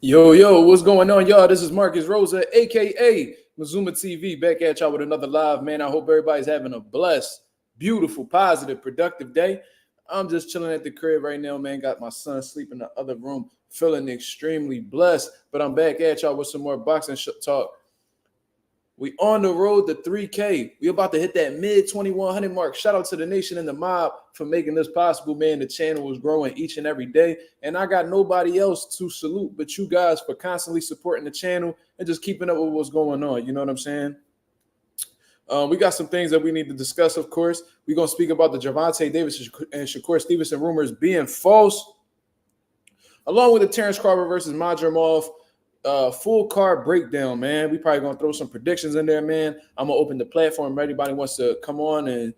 Yo, what's going on, y'all? This is Marcus Rosa, aka Mazuma TV, back at y'all with another live, man. I hope everybody's having a blessed, beautiful, positive, productive day. I'm just chilling at the crib right now, man. Got my son sleeping in the other room, feeling extremely blessed. But I'm back at y'all with some more boxing talk. We on the road to 3K. We about to hit that mid 2100 mark. Shout out to the nation and the mob for making this possible, man. The channel is growing each and every day. And I got nobody else to salute but you guys for constantly supporting the channel and just keeping up with what's going on. You know what I'm saying? We got some things that we need to discuss, of course. We're going to speak about the Gervonta Davis and Shakur Stevenson rumors being false, along with the Terence Crawford versus Madrimov full card breakdown, man. We probably gonna throw some predictions in there, man. I'm gonna open the platform. Everybody wants to come on and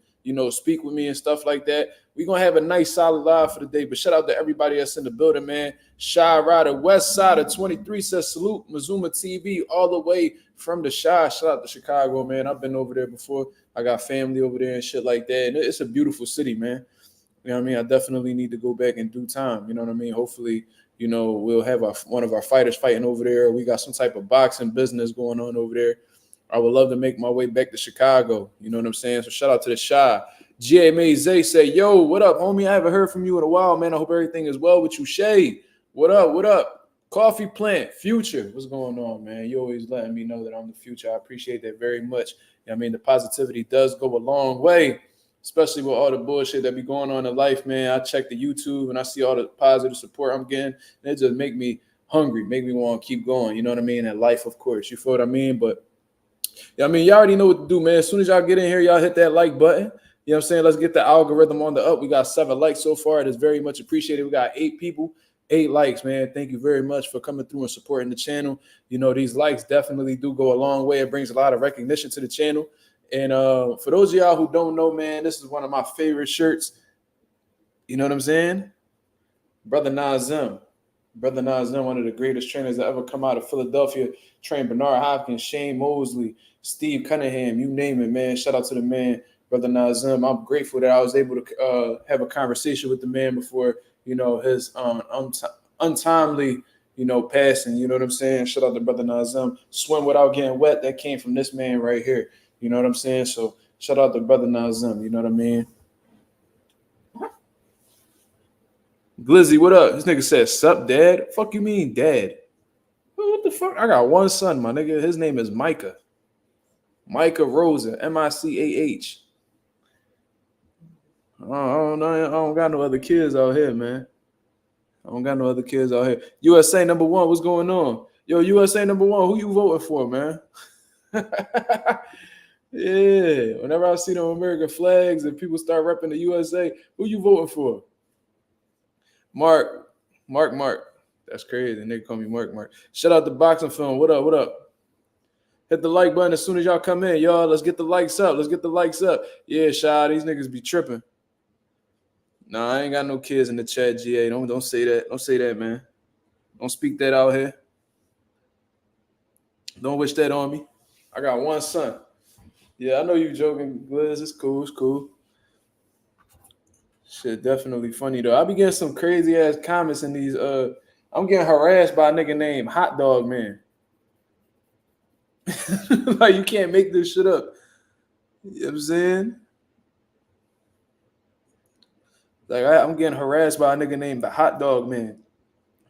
speak with me and stuff like that. We're gonna have a nice solid live for the day. But shout out to everybody that's in the building, man. Shy Rider, West Side of 23 says salute Mazuma TV all the way from the Shy. Shout out to Chicago, man. I've been over there before. I got family over there and shit like that. And it's a beautiful city, man. You know what I mean? I definitely need to go back in due time. You know what I mean? Hopefully, we'll have one of our fighters fighting over there. We got some type of boxing business going on over there. I would love to make my way back to Chicago. You know what I'm saying? So shout out to the Shy. G.A. Maze say, yo, what up, homie? I haven't heard from you in a while, man. I hope everything is well with you. Shay, what up? Coffee Plant, Future. What's going on, man? You always letting me know that I'm the future. I appreciate that very much. You know I mean, the positivity does go a long way, especially with all the bullshit that be going on in life, man. I check the YouTube and I see all the positive support I'm getting, and it just make me hungry, make me want to keep going. You know what I mean? And life, of course. You feel what I mean? But yeah, I mean, y'all already know what to do, man. As soon as y'all get in here, y'all hit that like button. You know what I'm saying? Let's get the algorithm on the up. We got 7 likes so far. It is very much appreciated. We got 8 people, 8 likes, man. Thank you very much for coming through and supporting the channel. These likes definitely do go a long way. It brings a lot of recognition to the channel. And for those of y'all who don't know, man, this is one of my favorite shirts. You know what I'm saying? Brother Nazem, one of the greatest trainers that ever come out of Philadelphia. Trained Bernard Hopkins, Shane Mosley, Steve Cunningham, you name it, man. Shout out to the man, Brother Nazem. I'm grateful that I was able to have a conversation with the man before, his untimely, passing. You know what I'm saying? Shout out to Brother Nazem. Swim without getting wet. That came from this man right here. You know what I'm saying? So shout out to Brother Nazem. You know what I mean? Glizzy, what up? This nigga said, sup, dad? Fuck you mean, dad? What the fuck? I got one son, my nigga. His name is Micah. Micah Rosa, M-I-C-A-H. I don't got no other kids out here, man. USA number 1, what's going on? Yo, USA number 1, who you voting for, man? Yeah, whenever I see them American flags and people start repping the USA, who you voting for? Mark. That's crazy. Nigga call me Mark. Shout out to Boxing Film. What up? Hit the like button as soon as y'all come in, y'all. Let's get the likes up. Yeah, Shy, these niggas be tripping. Nah, I ain't got no kids in the chat, GA. Don't say that. Don't say that, man. Don't speak that out here. Don't wish that on me. I got one son. Yeah, I know you joking, Gliz. It's cool. Shit, definitely funny though. I be getting some crazy ass comments in these. I'm getting harassed by a nigga named Hot Dog Man. Like, you can't make this shit up. You know what I'm saying? Like, I'm getting harassed by a nigga named the Hot Dog Man.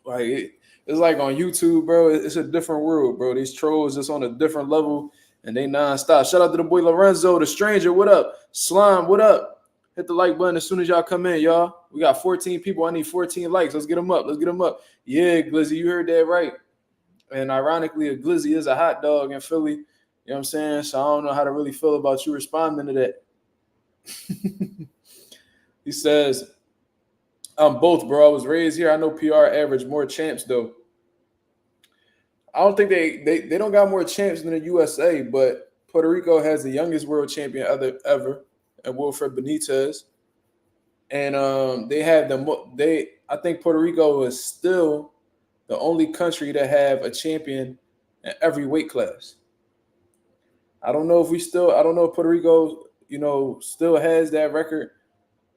Like, it's like on YouTube, bro. It's a different world, bro. These trolls just on a different level, and they nonstop. Shout out to the boy Lorenzo, the stranger. What up? Slime, what up? Hit the like button as soon as y'all come in, y'all. We got 14 people. I need 14 likes. Let's get them up. Yeah, Glizzy, you heard that right. And ironically, a Glizzy is a hot dog in Philly. You know what I'm saying? So I don't know how to really feel about you responding to that. He says, I'm both, bro. I was raised here. I know PR average more champs, though. I don't think they don't got more champs than the USA, but Puerto Rico has the youngest world champion ever, and Wilfred Benitez. And they have I think Puerto Rico is still the only country that have a champion in every weight class. I don't know if Puerto Rico, still has that record,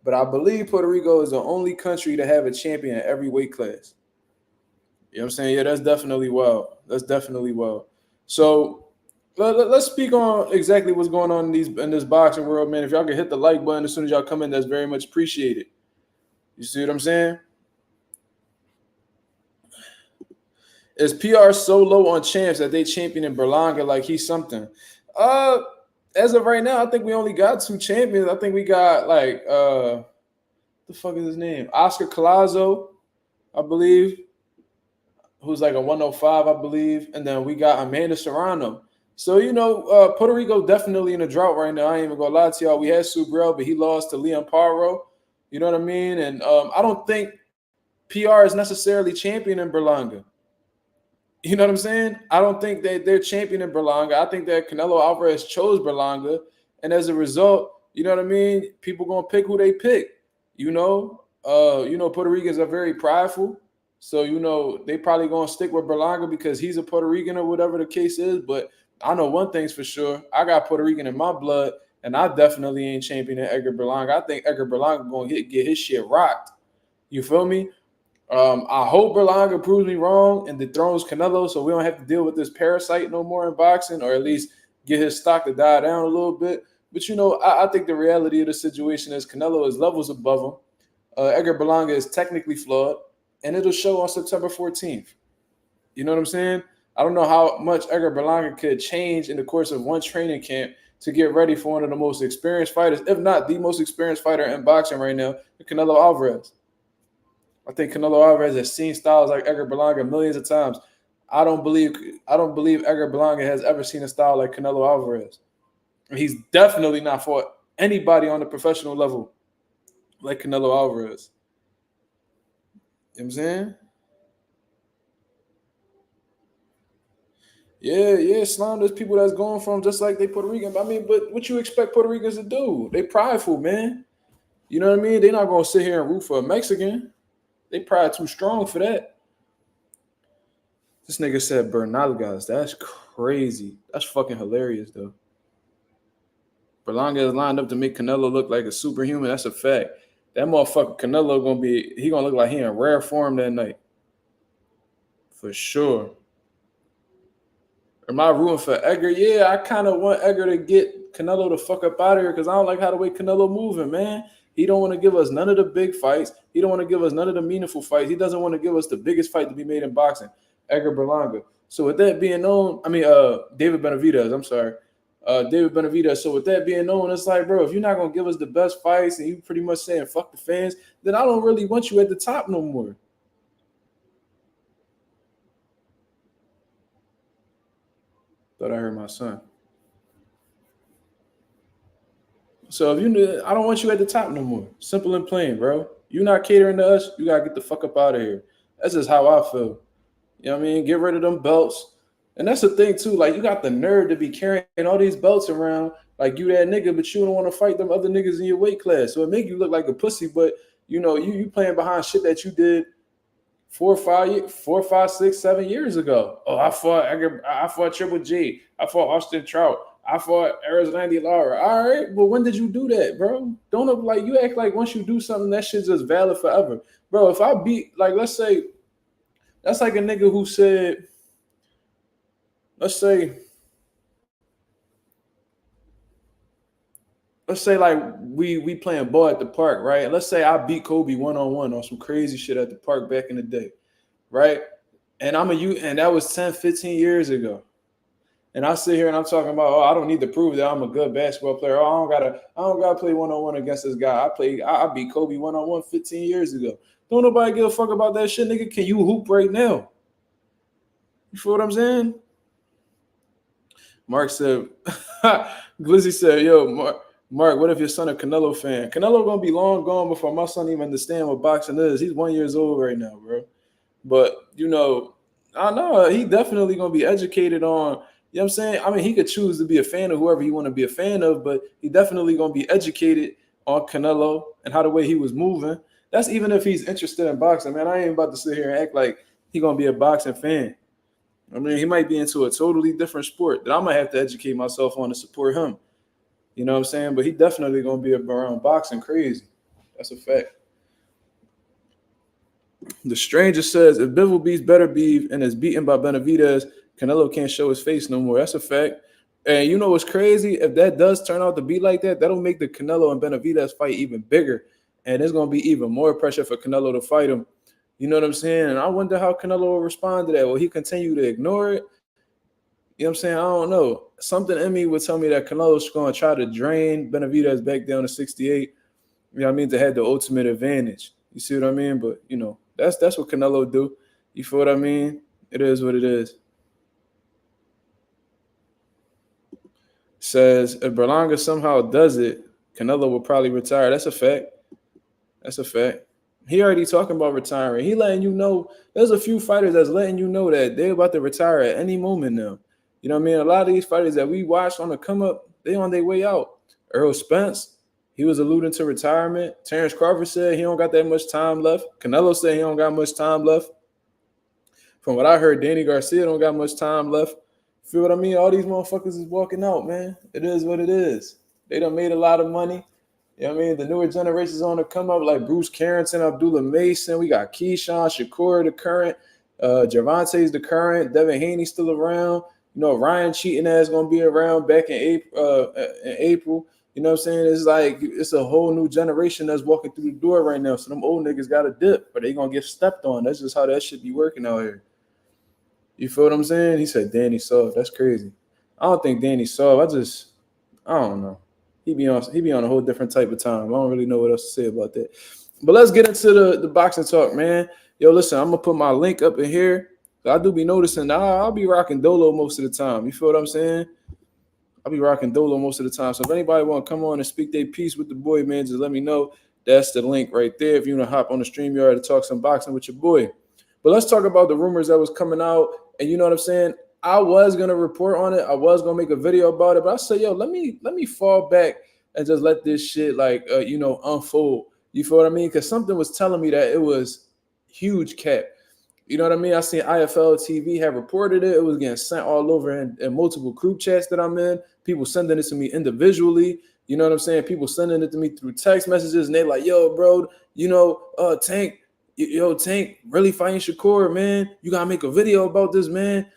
but I believe Puerto Rico is the only country to have a champion in every weight class. You know what I'm saying? Yeah, that's definitely well. That's definitely well. So let's speak on exactly what's going on in this boxing world, man. If y'all can hit the like button as soon as y'all come in, that's very much appreciated. You see what I'm saying? Is PR so low on champs that they championing Berlanga like he's something? Uh, as of right now, I think we only got 2 champions. I think we got like the fuck is his name? Oscar Collazo, I believe, who's like a 105, I believe, and then we got Amanda Serrano. So Puerto Rico definitely in a drought right now. I ain't even gonna lie to y'all. We had Subrel, but he lost to Leon Paro. You know what I mean? And I don't think PR is necessarily championing Berlanga. You know what I'm saying? I don't think that they're championing Berlanga. I think that Canelo Alvarez chose Berlanga, and as a result, you know what I mean. People gonna pick who they pick. Puerto Ricans are very prideful, so they probably gonna stick with Berlanga because he's a Puerto Rican or whatever the case is. But I know one thing's for sure: I got Puerto Rican in my blood, and I definitely ain't championing Edgar Berlanga. I think Edgar Berlanga gonna get his shit rocked. You feel me? I hope Berlanga proves me wrong and dethrones Canelo so we don't have to deal with this parasite no more in boxing, or at least get his stock to die down a little bit. But, I think the reality of the situation is Canelo is levels above him. Edgar Berlanga is technically flawed, and it'll show on September 14th. You know what I'm saying? I don't know how much Edgar Berlanga could change in the course of one training camp to get ready for one of the most experienced fighters, if not the most experienced fighter in boxing right now, Canelo Alvarez. I think Canelo Alvarez has seen styles like Edgar Berlanga millions of times. I don't believe Edgar Berlanga has ever seen a style like Canelo Alvarez. He's definitely not fought anybody on the professional level like Canelo Alvarez. You know what I'm saying? Yeah, Slime, there's people that's going from just like they Puerto Rican. I mean, but what you expect Puerto Ricans to do? They prideful, man. You know what I mean? They're not going to sit here and root for a Mexican. They pride too strong for that. This nigga said Bernalgas. That's crazy. That's fucking hilarious, though. Berlanga is lined up to make Canelo look like a superhuman. That's a fact. That motherfucker Canelo gonna look like he in rare form that night. For sure. Am I rooting for Edgar? Yeah, I kind of want Edgar to get Canelo the fuck up out of here because I don't like how the way Canelo moving, man. He don't want to give us none of the big fights. He don't want to give us none of the meaningful fights. He doesn't want to give us the biggest fight to be made in boxing, Edgar Berlanga. So with that being known, David Benavidez, I'm sorry. David Benavidez. So with that being known, it's like, bro, if you're not going to give us the best fights and you pretty much saying fuck the fans, then I don't really want you at the top no more. Thought I heard my son. So I don't want you at the top no more. Simple and plain, bro. You're not catering to us. You got to get the fuck up out of here. That's just how I feel. You know what I mean? Get rid of them belts. And that's the thing, too. Like, you got the nerve to be carrying all these belts around like you that nigga, but you don't want to fight them other niggas in your weight class. So it make you look like a pussy, but, you playing behind shit that you did 4, 5, 6, 7 years ago. Oh, I fought Triple G. I fought Austin Trout. I fought Randy Lara. All right, but when did you do that, bro? Don't look like you act like once you do something, that shit's just valid forever. Bro, if I beat, like, let's say, that's like a nigga who said, let's say like we playing ball at the park, right? Let's say I beat Kobe one-on-one on some crazy shit at the park back in the day, right? And and that was 10, 15 years ago. And I sit here and I'm talking about, I don't need to prove that I'm a good basketball player. I don't gotta play one-on-one against this guy. I beat Kobe one-on-one 15 years ago. Don't nobody give a fuck about that shit, nigga. Can you hoop right now? You feel what I'm saying? Mark said, Glizzy said, yo, Mark, what if your son a Canelo fan? Canelo gonna be long gone before my son even understand what boxing is. He's 1 year old right now, bro. But, I know he definitely gonna be educated on, you know what I'm saying? I mean, he could choose to be a fan of whoever he want to be a fan of, but he definitely going to be educated on Canelo and how the way he was moving. That's even if he's interested in boxing, man. I ain't about to sit here and act like he going to be a boxing fan. I mean, he might be into a totally different sport that I might have to educate myself on to support him. You know what I'm saying? But he definitely going to be around boxing crazy. That's a fact. The Stranger says, if Bivol beats Better Beef and is beaten by Benavidez, Canelo can't show his face no more. That's a fact. And you know what's crazy? If that does turn out to be like that, that'll make the Canelo and Benavidez fight even bigger. And there's going to be even more pressure for Canelo to fight him. You know what I'm saying? And I wonder how Canelo will respond to that. Will he continue to ignore it? You know what I'm saying? I don't know. Something in me would tell me that Canelo's going to try to drain Benavidez back down to 68. You know what I mean? To have the ultimate advantage. You see what I mean? But, you know, that's what Canelo do. You feel what I mean? It is what it is. Says, if Berlanga somehow does it, Canelo will probably retire. That's a fact. That's a fact. He already talking about retiring. He letting you know. There's a few fighters that's letting you know that they're about to retire at any moment now. You know what I mean? A lot of these fighters that we watched on the come up, they on their way out. Earl Spence, he was alluding to retirement. Terence Crawford said he don't got that much time left. Canelo said he don't got much time left. From what I heard, Danny Garcia don't got much time left. Feel what I mean? All these motherfuckers is walking out, man. It is what it is. They done made a lot of money. You know what I mean? The newer generations on to come up, like Bruce Carrington, Abdullah Mason. We got Keyshawn, Shakur, the current. Gervonta's the current. Devin Haney's still around. You know, Ryan Cheating is going to be around back in April. You know what I'm saying? It's like it's a whole new generation that's walking through the door right now. So them old niggas got to dip, but they going to get stepped on. That's just how that shit be working out here. You feel what I'm saying? He said Danny Soft. That's crazy. I don't think Danny Soft. I don't know. He be on a whole different type of time. I don't really know what else to say about that. But let's get into the boxing talk, man. Yo, listen, I'm going to put my link up in here. I do be noticing I'll be rocking Dolo most of the time. You feel what I'm saying? I'll be rocking Dolo most of the time. So if anybody want to come on and speak their piece with the boy, man, just let me know. That's the link right there. If you want to hop on the StreamYard to talk some boxing with your boy. But let's talk about the rumors that was coming out. And you know what I'm saying? I was going to report on it. I was going to make a video about it. But I said, yo, let me fall back and just let this shit unfold. You feel what I mean? Because something was telling me that it was huge cap. You know what I mean? I seen IFL TV have reported it. It was getting sent all over in multiple group chats that I'm in. People sending it to me individually. You know what I'm saying? People sending it to me through text messages. And they like, yo, bro, Tank really fighting Shakur, man. You got to make a video about this, man.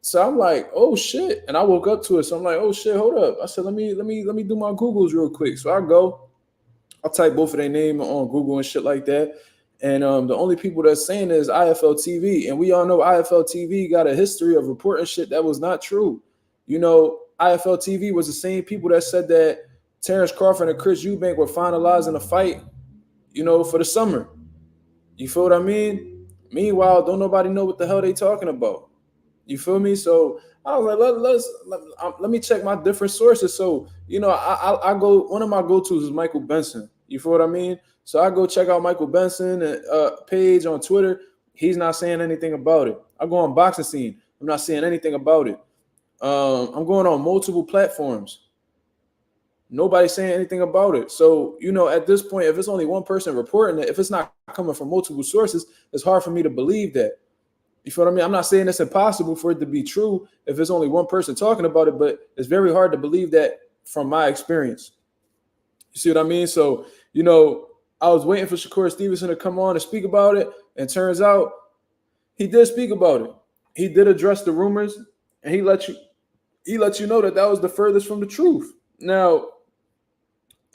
So I'm like, oh, shit. And I woke up to it. So I'm like, oh, shit, hold up. I said, let me do my Googles real quick. So I'll type both of their name on Google and shit like that. And the only people that's saying is IFL TV. And we all know IFL TV got a history of reporting shit that was not true. You know, IFL TV was the same people that said that Terence Crawford and Chris Eubank were finalizing a fight, you know, for the summer. You feel what I mean? Meanwhile, don't nobody know what the hell they talking about. You feel me? So I was like, let me check my different sources. So, you know, I go, one of my go-tos is Michael Benson. You feel what I mean? So I go check out Michael Benson page on Twitter. He's not saying anything about it. I go on Boxing Scene. I'm not saying anything about it. I'm going on multiple platforms. Nobody's saying anything about it. So, you know, at this point, if it's only one person reporting it, if it's not coming from multiple sources, it's hard for me to believe that. You feel what I mean? I'm not saying it's impossible for it to be true if it's only one person talking about it, but it's very hard to believe that from my experience. You see what I mean? So, you know, I was waiting for Shakur Stevenson to come on and speak about it, and turns out he did speak about it. He did address the rumors, and he let you know that was the furthest from the truth. Now,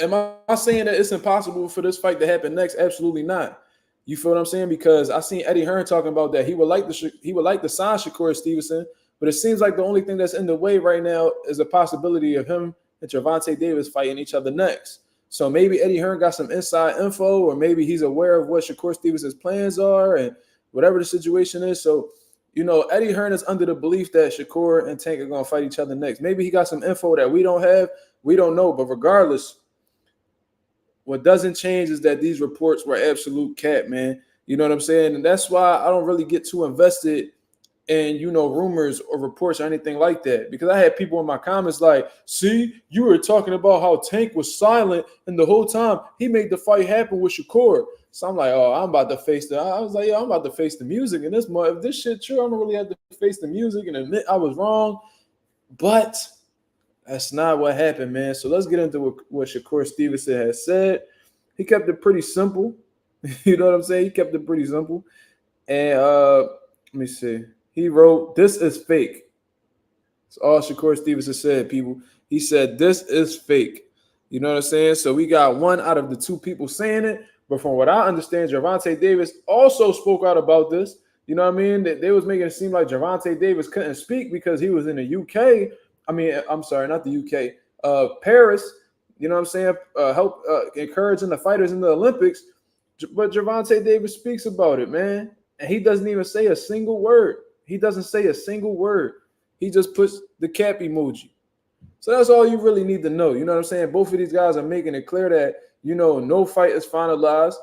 am I saying that it's impossible for this fight to happen next? Absolutely not. You feel what I'm saying? Because I seen Eddie Hearn talking about that he would like to sign Shakur Stevenson, but it seems like the only thing that's in the way right now is a possibility of him and Gervonta Davis fighting each other next. So maybe Eddie Hearn got some inside info, or maybe he's aware of what Shakur Stevenson's plans are and whatever the situation is. So, you know, Eddie Hearn is under the belief that Shakur and Tank are going to fight each other next. Maybe he got some info that we don't have. We don't know. But regardless, what doesn't change is that these reports were absolute cap, man. You know what I'm saying? And that's why I don't really get too invested in, you know, rumors or reports or anything like that. Because I had people in my comments like, see, you were talking about how Tank was silent and the whole time he made the fight happen with Shakur. So I'm like, oh, I'm about to face the music in this month. If this shit true, I'm gonna really have to face the music and admit I was wrong. But that's not what happened, man. So let's get into what Shakur Stevenson has said. He kept it pretty simple. You know what I'm saying? He kept it pretty simple. And let me see. He wrote, "This is fake." That's all Shakur Stevenson said, people. He said, "This is fake." You know what I'm saying? So we got one out of the two people saying it. But from what I understand, Gervonta Davis also spoke out about this. You know what I mean? They was making it seem like Gervonta Davis couldn't speak because he was in the UK. I mean, I'm sorry, not the UK. Paris. You know what I'm saying? Help encouraging the fighters in the Olympics. But Gervonta Davis speaks about it, man. And he doesn't even say a single word. He doesn't say a single word. He just puts the cap emoji. So that's all you really need to know. You know what I'm saying? Both of these guys are making it clear that, no fight is finalized.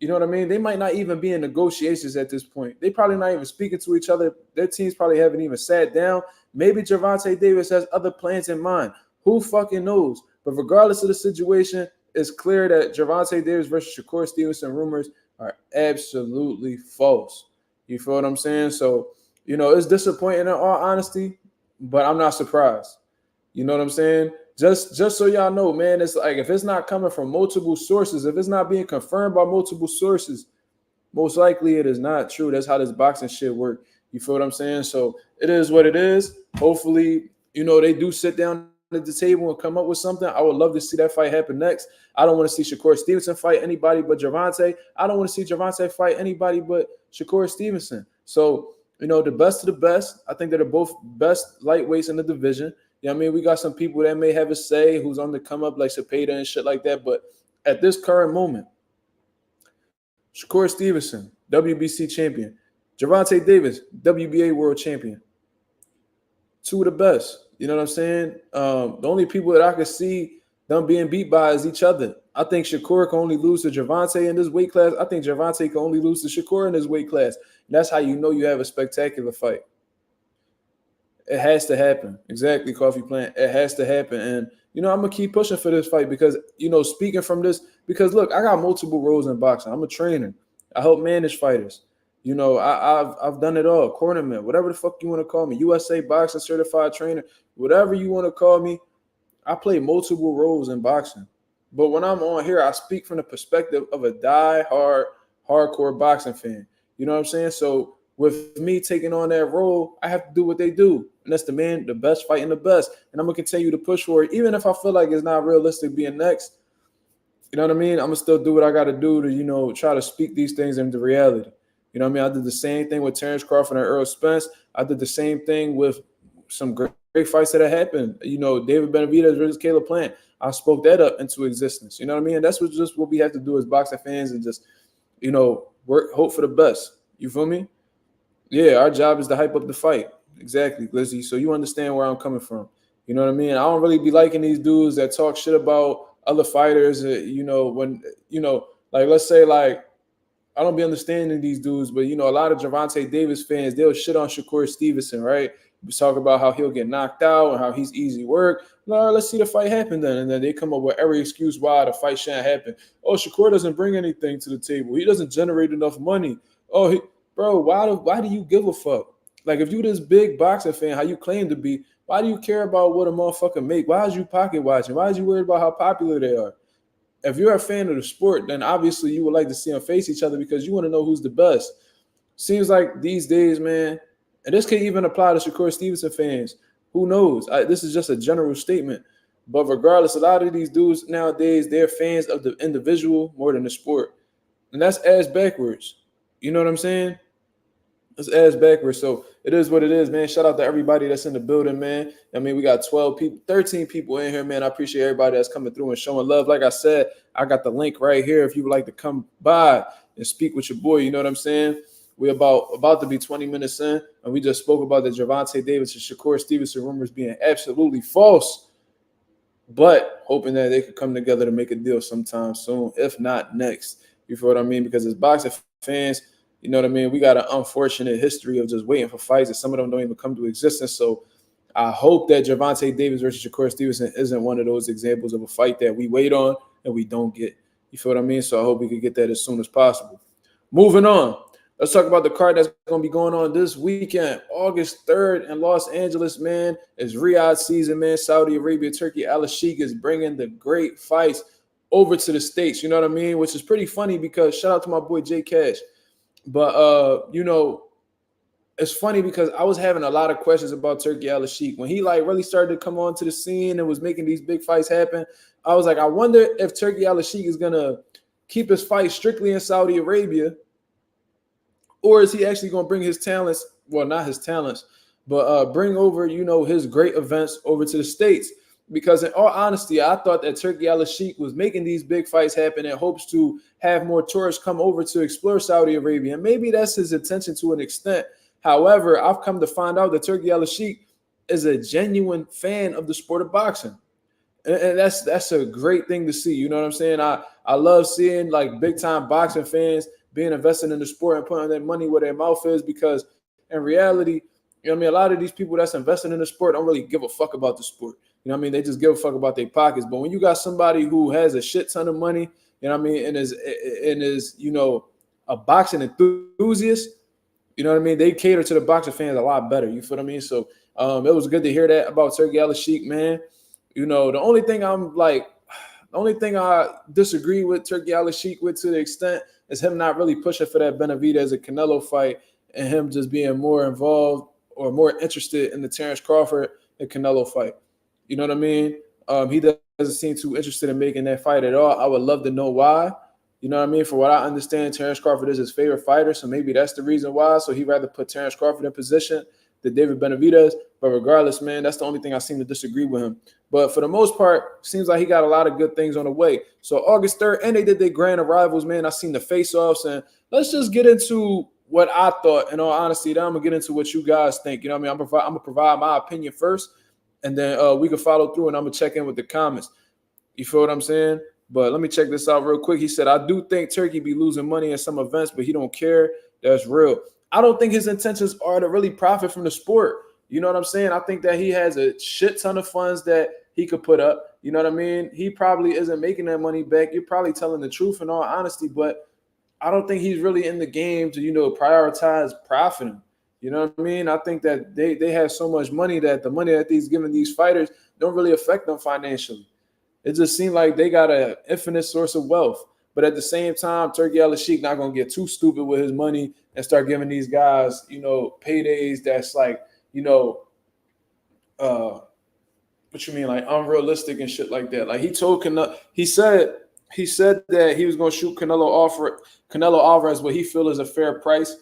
You know what I mean? They might not even be in negotiations at this point. They probably not even speaking to each other. Their teams probably haven't even sat down. Maybe Gervonta Davis has other plans in mind. Who fucking knows? But regardless of the situation, it's clear that Gervonta Davis versus Shakur Stevenson rumors are absolutely false. You feel what I'm saying? So, it's disappointing in all honesty, but I'm not surprised. You know what I'm saying? Just so y'all know, man, it's like if it's not coming from multiple sources, if it's not being confirmed by multiple sources, most likely it is not true. That's how this boxing shit work. You feel what I'm saying? So it is what it is. Hopefully, they do sit down at the table and come up with something. I would love to see that fight happen next. I don't want to see Shakur Stevenson fight anybody but Gervonta. I don't want to see Gervonta fight anybody but Shakur Stevenson. So, the best of the best. I think they're both best lightweights in the division. I mean, we got some people that may have a say who's on the come up like Cepeda and shit like that. But at this current moment, Shakur Stevenson, WBC champion. Gervonta Davis, WBA world champion. Two of the best. You know what I'm saying? The only people that I could see them being beat by is each other. I think Shakur can only lose to Gervonta in this weight class. I think Gervonta can only lose to Shakur in this weight class. And that's how you know you have a spectacular fight. It has to happen. Exactly, Coffee Plant. It has to happen. And, I'm going to keep pushing for this fight because, speaking from this, because, look, I got multiple roles in boxing. I'm a trainer. I help manage fighters. I've done it all. Cornerman, whatever the fuck you want to call me. USA Boxing Certified Trainer, whatever you want to call me. I play multiple roles in boxing. But when I'm on here, I speak from the perspective of a die-hard, hardcore boxing fan. You know what I'm saying? So with me taking on that role, I have to do what they do. And that's the best fighting the best. And I'm going to continue to push for it. Even if I feel like it's not realistic being next, you know what I mean? I'm going to still do what I got to do to, try to speak these things into reality. You know what I mean? I did the same thing with Terence Crawford and Earl Spence. I did the same thing with some great fights that have happened. David Benavidez versus Caleb Plant. I spoke that up into existence. You know what I mean? And that's what we have to do as boxing fans and just, hope for the best. You feel me? Yeah, our job is to hype up the fight. Exactly, Glizzy. So you understand where I'm coming from. You know what I mean? I don't really be liking these dudes that talk shit about other fighters. Like let's say like I don't be understanding these dudes, but a lot of Gervonta Davis fans, they'll shit on Shakur Stevenson, right? We talk about how he'll get knocked out and how he's easy work. No, let's see the fight happen then. And then they come up with every excuse why the fight shouldn't happen. Oh, Shakur doesn't bring anything to the table. He doesn't generate enough money. Oh, bro, why do you give a fuck? Like, if you this big boxing fan, how you claim to be, why do you care about what a motherfucker make? Why is you pocket watching? Why is you worried about how popular they are? If you're a fan of the sport, then obviously you would like to see them face each other because you want to know who's the best. Seems like these days, man, and this can even apply to Shakur Stevenson fans. Who knows? This is just a general statement. But regardless, a lot of these dudes nowadays, they're fans of the individual more than the sport. And that's ass backwards. You know what I'm saying? It's ass backwards. So it is what it is, man. Shout out to everybody that's in the building, man. I mean, we got 12 people, 13 people in here, man. I appreciate everybody that's coming through and showing love. Like I said, I got the link right here if you would like to come by and speak with your boy. You know what I'm saying? We're about to be 20 minutes in, and we just spoke about the Gervonta Davis and Shakur Stevenson rumors being absolutely false, but hoping that they could come together to make a deal sometime soon, if not next. You feel what I mean? Because as boxing fans, you know what I mean? We got an unfortunate history of just waiting for fights, and some of them don't even come to existence. So I hope that Gervonta Davis versus Shakur Stevenson isn't one of those examples of a fight that we wait on and we don't get. You feel what I mean? So I hope we can get that as soon as possible. Moving on. Let's talk about the card that's going to be going on this weekend. August 3rd in Los Angeles, man. It's Riyadh season, man. Saudi Arabia, Turkey, Al Sheikh is bringing the great fights. over to the States. You know what I mean? Which is pretty funny because shout out to my boy J Cash. But you know, it's funny because I was having a lot of questions about Turki Al-Sheikh when he like really started to come onto the scene and was making these big fights happen. I was like, I wonder if Turki Al-Sheikh is gonna keep his fight strictly in Saudi Arabia, or is he actually gonna bring his talents? Well, not his talents, but bring over, you know, his great events over to the States. Because in all honesty, I thought that Turki Al-Sheikh was making these big fights happen in hopes to have more tourists come over to explore Saudi Arabia. And maybe that's his intention to an extent. However, I've come to find out that Turki Al-Sheikh is a genuine fan of the sport of boxing. And that's a great thing to see. You know what I'm saying? I love seeing like big time boxing fans being invested in the sport and putting their money where their mouth is, because in reality, you know what I mean, a lot of these people that's invested in the sport don't really give a fuck about the sport. You know what I mean? They just give a fuck about their pockets. But when you got somebody who has a shit ton of money, you know what I mean, and is you know, a boxing enthusiast, you know what I mean, they cater to the boxing fans a lot better. You feel what I mean? So it was good to hear that about Turki Al-Sheikh, man. You know, the only thing I disagree with Turki Al-Sheikh with to the extent is him not really pushing for that Benavidez and Canelo fight, and him just being more involved or more interested in the Terence Crawford and Canelo fight. You know what I mean? He doesn't seem too interested in making that fight at all. I would love to know why. You know what I mean? For what I understand, Terence Crawford is his favorite fighter, so maybe that's the reason why. So he'd rather put Terence Crawford in position than David Benavidez. But regardless, man, that's the only thing I seem to disagree with him. But for the most part, seems like he got a lot of good things on the way. So August 3rd, and they did their grand arrivals, man. I seen the face-offs, and let's just get into what I thought. In all honesty, then I'm going to get into what you guys think. You know what I mean? I'm going to provide my opinion first, and then we can follow through, and I'm going to check in with the comments. You feel what I'm saying? But let me check this out real quick. He said, I do think Turki be losing money in some events, but he don't care. That's real. I don't think his intentions are to really profit from the sport. You know what I'm saying? I think that he has a shit ton of funds that he could put up. You know what I mean? He probably isn't making that money back. You're probably telling the truth in all honesty, but I don't think he's really in the game to, you know, prioritize profiting. You know what I mean? I think that they have so much money that the money that he's giving these fighters don't really affect them financially. It just seemed like they got an infinite source of wealth. But at the same time, Turki Al-Sheikh not going to get too stupid with his money and start giving these guys, you know, paydays that's like, you know, what you mean, like unrealistic and shit like that. Like he told Canelo, he said that he was going to shoot Canelo Alvarez what he feels is a fair price.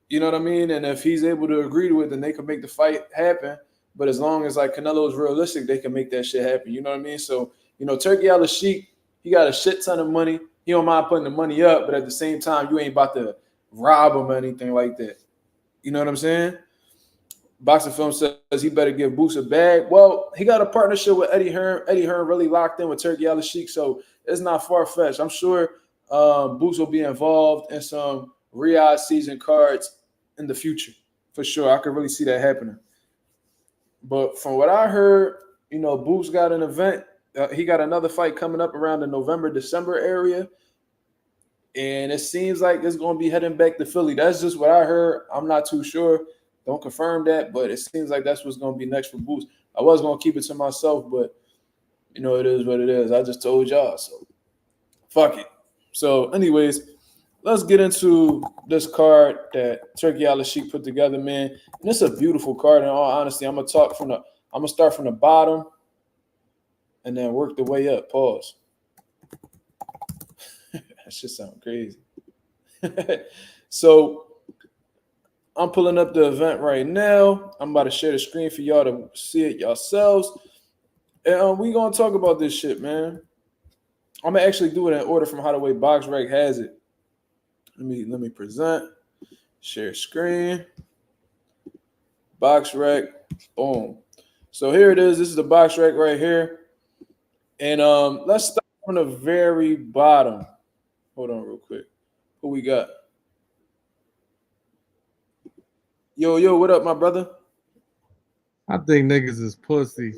You know what I mean? And if he's able to agree to it, then they can make the fight happen. But as long as like Canelo is realistic, they can make that shit happen. You know what I mean? So, you know, Turki Al-Sheikh, he got a shit ton of money. He don't mind putting the money up, but at the same time, you ain't about to rob him or anything like that. You know what I'm saying? Boxing Film says he better give Boots a bag. Well, he got a partnership with Eddie Hearn. Eddie Hearn really locked in with Turki Al-Sheikh, so it's not far-fetched. I'm sure Boots will be involved in some Riyadh season cards in the future, for sure. I could really see that happening. But from what I heard, you know, Boots got an event. He got another fight coming up around the November, December area. And it seems like it's going to be heading back to Philly. That's just what I heard. I'm not too sure. Don't confirm that, but it seems like that's what's going to be next for Boots. I was going to keep it to myself, but, you know, it is what it is. I just told y'all, so fuck it. So, anyways, let's get into this card that Turki Al-Sheikh put together, man. And it's a beautiful card, in all honesty. I'm going to start from the bottom and then work the way up. Pause. That shit sound crazy. So I'm pulling up the event right now. I'm about to share the screen for y'all to see it yourselves. And we're going to talk about this shit, man. I'm going to actually do it in order from how the way BoxRec has it. Let me present. Share screen. BoxRec. Boom. So here it is. This is the BoxRec right here. And let's start from the very bottom. Hold on real quick. Who we got? Yo, what up, my brother? I think niggas is pussy.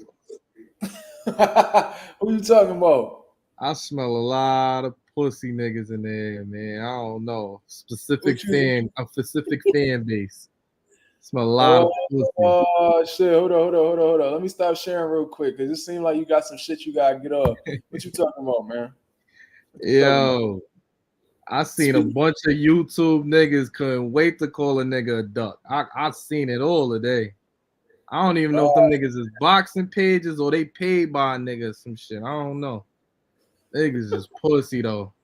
Who you talking about? I smell a lot of pussy niggas in there, man. I don't know. Specific fan base. Smell a lot of pussy. Oh shit! Hold on. Let me stop sharing real quick because it seems like you got some shit you gotta get off. What you talking about, man? Yo, I seen a bunch of YouTube niggas couldn't wait to call a nigga a duck. I seen it all today. I don't even know if them niggas is boxing pages or they paid by a nigga some shit. I don't know. Niggas is pussy though.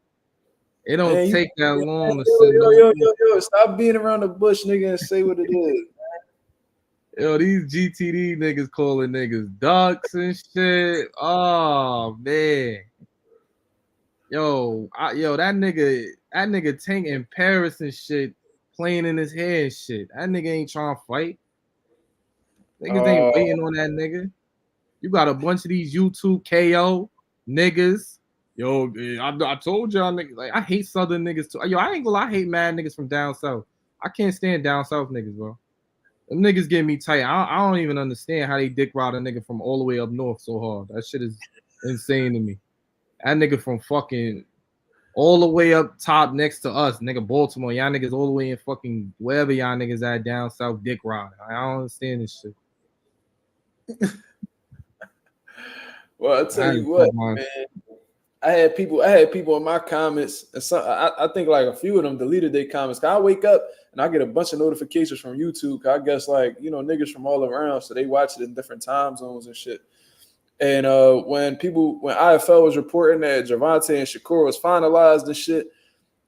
It don't take that long to send yo, stop being around the bush, nigga, and say what it is. Yo, these GTD niggas calling niggas ducks and shit. Oh man. Yo, that nigga Tank in Paris and shit, playing in his head and shit. That nigga ain't trying to fight. Niggas ain't waiting on that nigga. You got a bunch of these YouTube KO niggas. Yo, I told y'all niggas. Like, I hate Southern niggas too. Yo, I ain't gonna lie, I hate mad niggas from down south. I can't stand down south niggas, bro. Them niggas get me tight. I don't even understand how they dick ride a nigga from all the way up north so hard. That shit is insane to me. That nigga from fucking all the way up top next to us, nigga, Baltimore. Y'all niggas all the way in fucking wherever y'all niggas at down south dick ride. I don't understand this shit. Well, I'll tell you what, man. I had people in my comments, and I think like a few of them deleted their comments. I wake up and I get a bunch of notifications from YouTube. I guess like, you know, niggas from all around, so they watch it in different time zones and shit. And when IFL was reporting that Gervonta and Shakur was finalized and shit,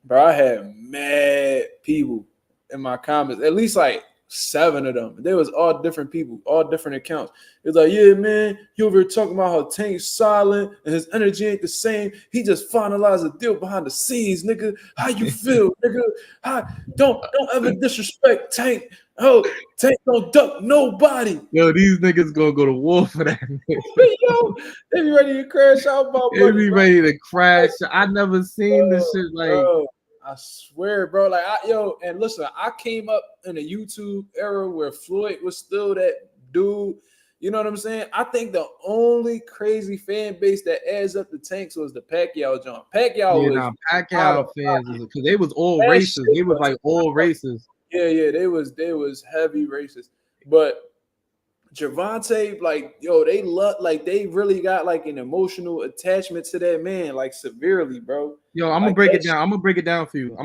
bro, I had mad people in my comments, at least like 7 of them. They was all different people, all different accounts. It was like, yeah, man, you over here talking about how Tank's silent and his energy ain't the same. He just finalized a deal behind the scenes, nigga. How you feel, nigga? Don't ever disrespect Tank. Oh, Tank don't duck nobody. Yo, these niggas gonna go to war for that. Yo, they be ready to crash out, my They be ready to crash. I never seen this shit like. Bro, I swear, bro. Like, and listen, I came up in a YouTube era where Floyd was still that dude. You know what I'm saying? I think the only crazy fan base that adds up to Tanks was the Pacquiao John. Pacquiao fans because they was all racist. They was like all races. Yeah, they was heavy racist. But Gervonta, like, yo, they really got like an emotional attachment to that man, like severely, bro. Yo, I'm gonna break it down. I'm gonna break it down for you.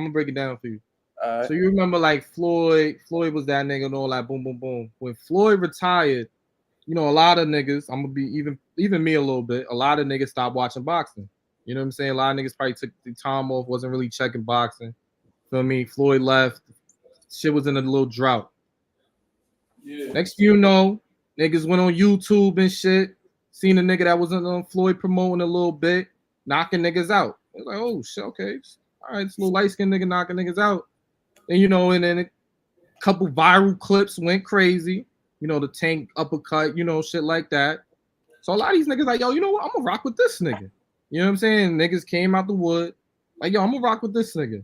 So you remember like Floyd was that nigga and all that, boom, boom, boom. When Floyd retired, you know, a lot of niggas, I'm gonna be even me a little bit, a lot of niggas stopped watching boxing. You know what I'm saying? A lot of niggas probably took the time off, wasn't really checking boxing. Feel me? Floyd left. Shit was in a little drought. Yeah. Next thing you know, niggas went on YouTube and shit, seen a nigga that was on Floyd promoting a little bit, knocking niggas out. They're like, oh shit, okay. All right, this little light-skinned nigga knocking niggas out. And you know, and then a couple viral clips went crazy. You know, the Tank uppercut, you know, shit like that. So a lot of these niggas like, yo, you know what? I'm gonna rock with this nigga. You know what I'm saying? Niggas came out the wood. Like, yo, I'm gonna rock with this nigga.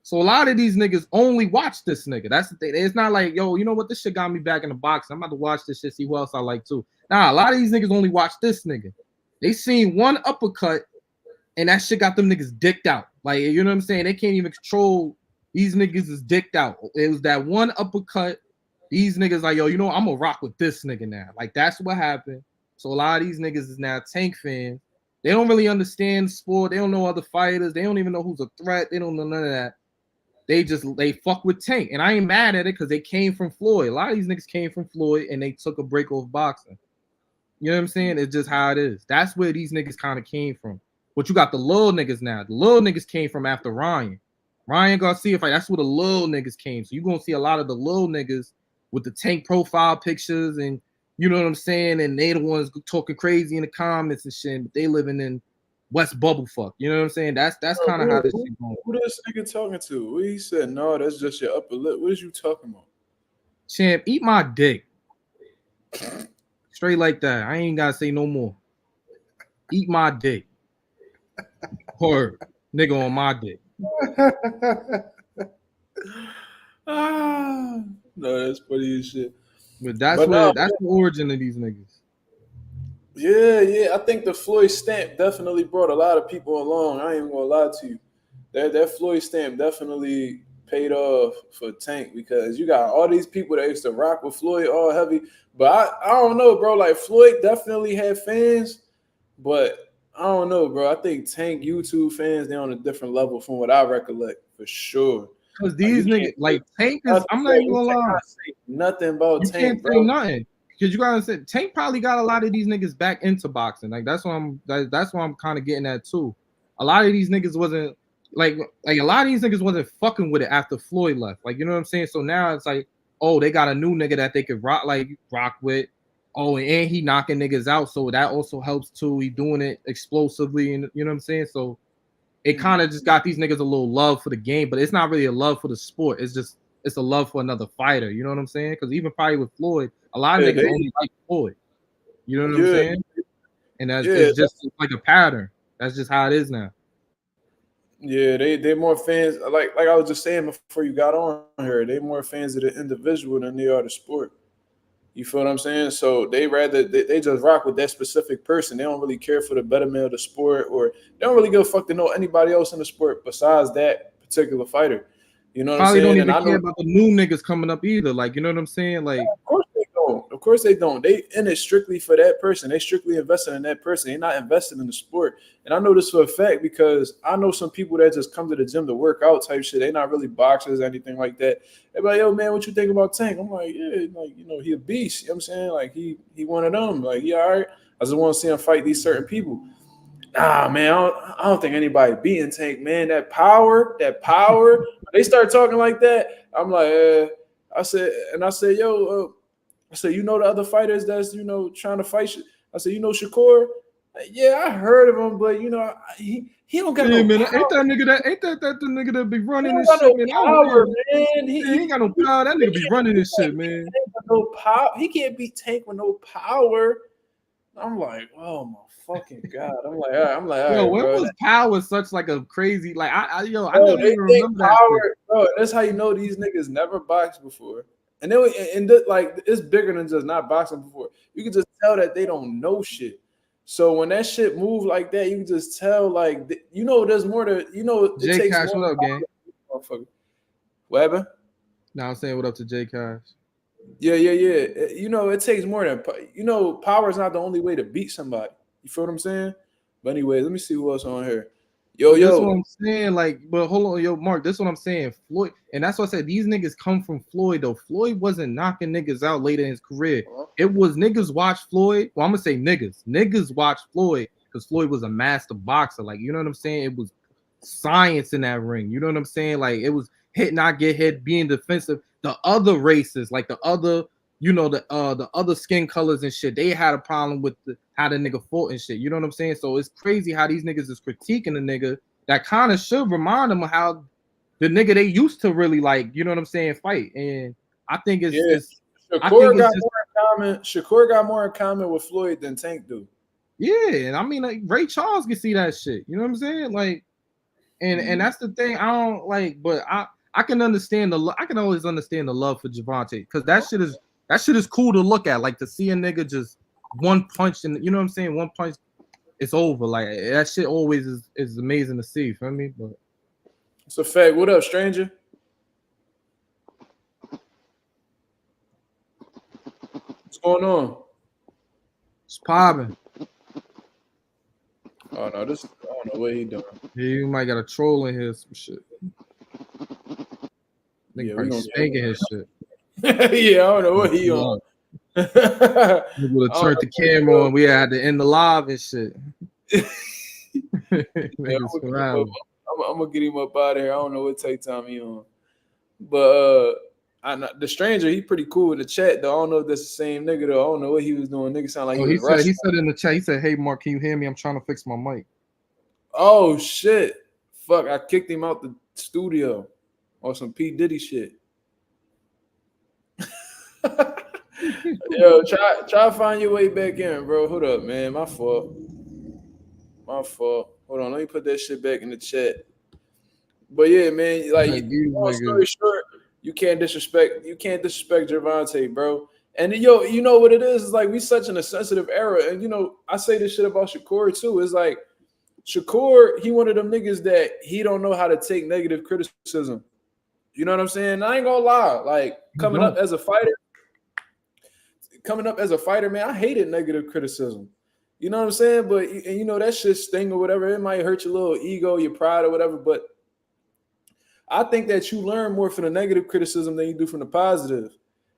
So a lot of these niggas only watch this nigga. That's the thing. It's not like, yo, you know what? This shit got me back in the box. I'm about to watch this shit, see who else I like too. Nah, a lot of these niggas only watch this nigga. They seen one uppercut and that shit got them niggas dicked out. Like, you know what I'm saying? They can't even control. These niggas is dicked out. It was that one uppercut. These niggas like, yo, you know what? I'm gonna rock with this nigga now. Like, that's what happened. So a lot of these niggas is now Tank fans. They don't really understand sport. They don't know other fighters. They don't even know who's a threat. They don't know none of that. They fuck with Tank. And I ain't mad at it because they came from Floyd. A lot of these niggas came from Floyd and they took a break off boxing. You know what I'm saying? It's just how it is. That's where these niggas kind of came from. But you got the little niggas now. The little niggas came from after Ryan Garcia fight. That's where the little niggas came. So you're going to see a lot of the little niggas with the Tank profile pictures and you know what I'm saying? And they the ones talking crazy in the comments and shit. But they living in West Bubblefuck. You know what I'm saying? That's kind of how this shit going. Who this nigga talking to? He said, no, that's just your upper lip. What is you talking about? Champ, eat my dick. Straight like that. I ain't gotta say no more. Eat my dick. Or nigga on my dick. No, that's funny as shit. But that's the origin of these niggas. Yeah. I think the Floyd stamp definitely brought a lot of people along. I ain't gonna lie to you. That Floyd stamp definitely paid off for Tank because you got all these people that used to rock with Floyd all heavy. But I don't know, bro. Like Floyd definitely had fans, but I don't know, bro. I think Tank YouTube fans, they're on a different level from what I recollect, for sure. Because these niggas, like Tank is, I'm not even gonna lie. Nothing about Tank, can't say nothing. Because you gotta say Tank probably got a lot of these niggas back into boxing. Like that's what I'm kind of getting at too. A lot of these niggas wasn't like a lot of these niggas wasn't fucking with it after Floyd left. Like, you know what I'm saying? So now it's like, oh, they got a new nigga that they could rock with. Oh, and he knocking niggas out, so that also helps too. He doing it explosively, and you know what I'm saying? So it kind of just got these niggas a little love for the game, but it's not really a love for the sport. It's a love for another fighter. You know what I'm saying? Because even probably with Floyd, a lot of niggas only like Floyd. You know what I'm saying? And it's just like a pattern. That's just how it is now. Yeah, they're more fans. Like I was just saying before you got on here, they're more fans of the individual than they are the sport. You feel what I'm saying? So they just rock with that specific person. They don't really care for the betterment of the sport, or they don't really give a fuck to know anybody else in the sport besides that particular fighter. You know what I'm saying? Don't even care about the new niggas coming up either. Like, you know what I'm saying? Like, of course they don't. Of course they don't. They in it strictly for that person. They strictly invested in that person. They're not invested in the sport. And I know this for a fact because I know some people that just come to the gym to work out type shit. They're not really boxers or anything like that. They're like, yo, man, what you think about Tank? I'm like, yeah, like, you know, he a beast. You know what I'm saying? Like, he one of them. Like, yeah, all right. I just want to see him fight these certain people. Nah, man, I don't think anybody beating Tank, man. That power. They start talking like that. I'm like, I said, yo, I said, you know the other fighters that's, you know, trying to fight. I said, you know Shakur? Yeah, I heard of him, but you know, he don't got no man, power. ain't that the nigga that be running this shit, man? Power, man. He ain't got no power. That nigga be running this shit, man. No power. He can't beat Tank with no power. I'm like, oh my fucking god. I'm like, all right, yo, when bro. was power such like a crazy like I never even remember that shit. Bro, that's how you know these niggas never boxed before. And then like it's bigger than just not boxing before. You can just tell that they don't know shit. So when that shit move like that, you can just tell like you know there's more to it Jay takes Cash, more. what up, gang? What happened? Now I'm saying what up to Jay Cash. Yeah. You know, it takes more than power is not the only way to beat somebody. You feel what I'm saying? But anyway, let me see who else on here. That's what I'm saying. Like, but hold on, yo, Mark. This is what I'm saying. Floyd, and that's what I said. These niggas come from Floyd, though. Floyd wasn't knocking niggas out later in his career. It was niggas watch Floyd. Well, I'm gonna say niggas. Niggas watch Floyd because Floyd was a master boxer. Like, you know what I'm saying? It was science in that ring. You know what I'm saying? Like, it was hit, not get hit, being defensive. The other races, like the other, you know, the other skin colors and shit, they had a problem with how the nigga fought and shit. You know what I'm saying? So it's crazy how these niggas is critiquing the nigga that kind of should remind them of how the nigga they used to really like, you know what I'm saying, fight. And I think Shakur got more in common with Floyd than Tank do. Yeah, and I mean like Ray Charles can see that shit. You know what I'm saying? Like, and that's the thing. I don't like, but I can understand I can always understand the love for Gervonta because that shit is cool to look at. Like to see a nigga just one punch and you know what I'm saying, one punch, it's over. Like that shit always is amazing to see. Feel me? But it's a fact. What up, stranger? What's going on? It's popping. Oh no, I don't know what he doing. Yeah, you might got a troll in here, some shit. Nigga probably spanking his shit. Yeah, I don't know what he on. We would have turned the camera on. We had to end the live and shit. I'm gonna get him up out of here. I don't know what take time he on, but the stranger, he pretty cool in the chat though. I don't know if that's the same nigga though. I don't know what he was doing. Nigga sound like he said in the chat. He said, "Hey Mark, can you hear me? I'm trying to fix my mic." Oh shit! Fuck! I kicked him out the studio on some P Diddy shit. Yo, try to find your way back in, bro. Hold up, man. My fault. Hold on, let me put that shit back in the chat. But yeah, man, like long story short, you can't disrespect Gervonta, bro. And yo, you know what it is? It's like we such in a sensitive era. And you know, I say this shit about Shakur too. It's like Shakur, he one of them niggas that he don't know how to take negative criticism. You know what I'm saying? I ain't gonna lie. Like coming up as a fighter, man, I hated negative criticism. You know what I'm saying? But and you know that shit sting or whatever. It might hurt your little ego, your pride or whatever. But I think that you learn more from the negative criticism than you do from the positive.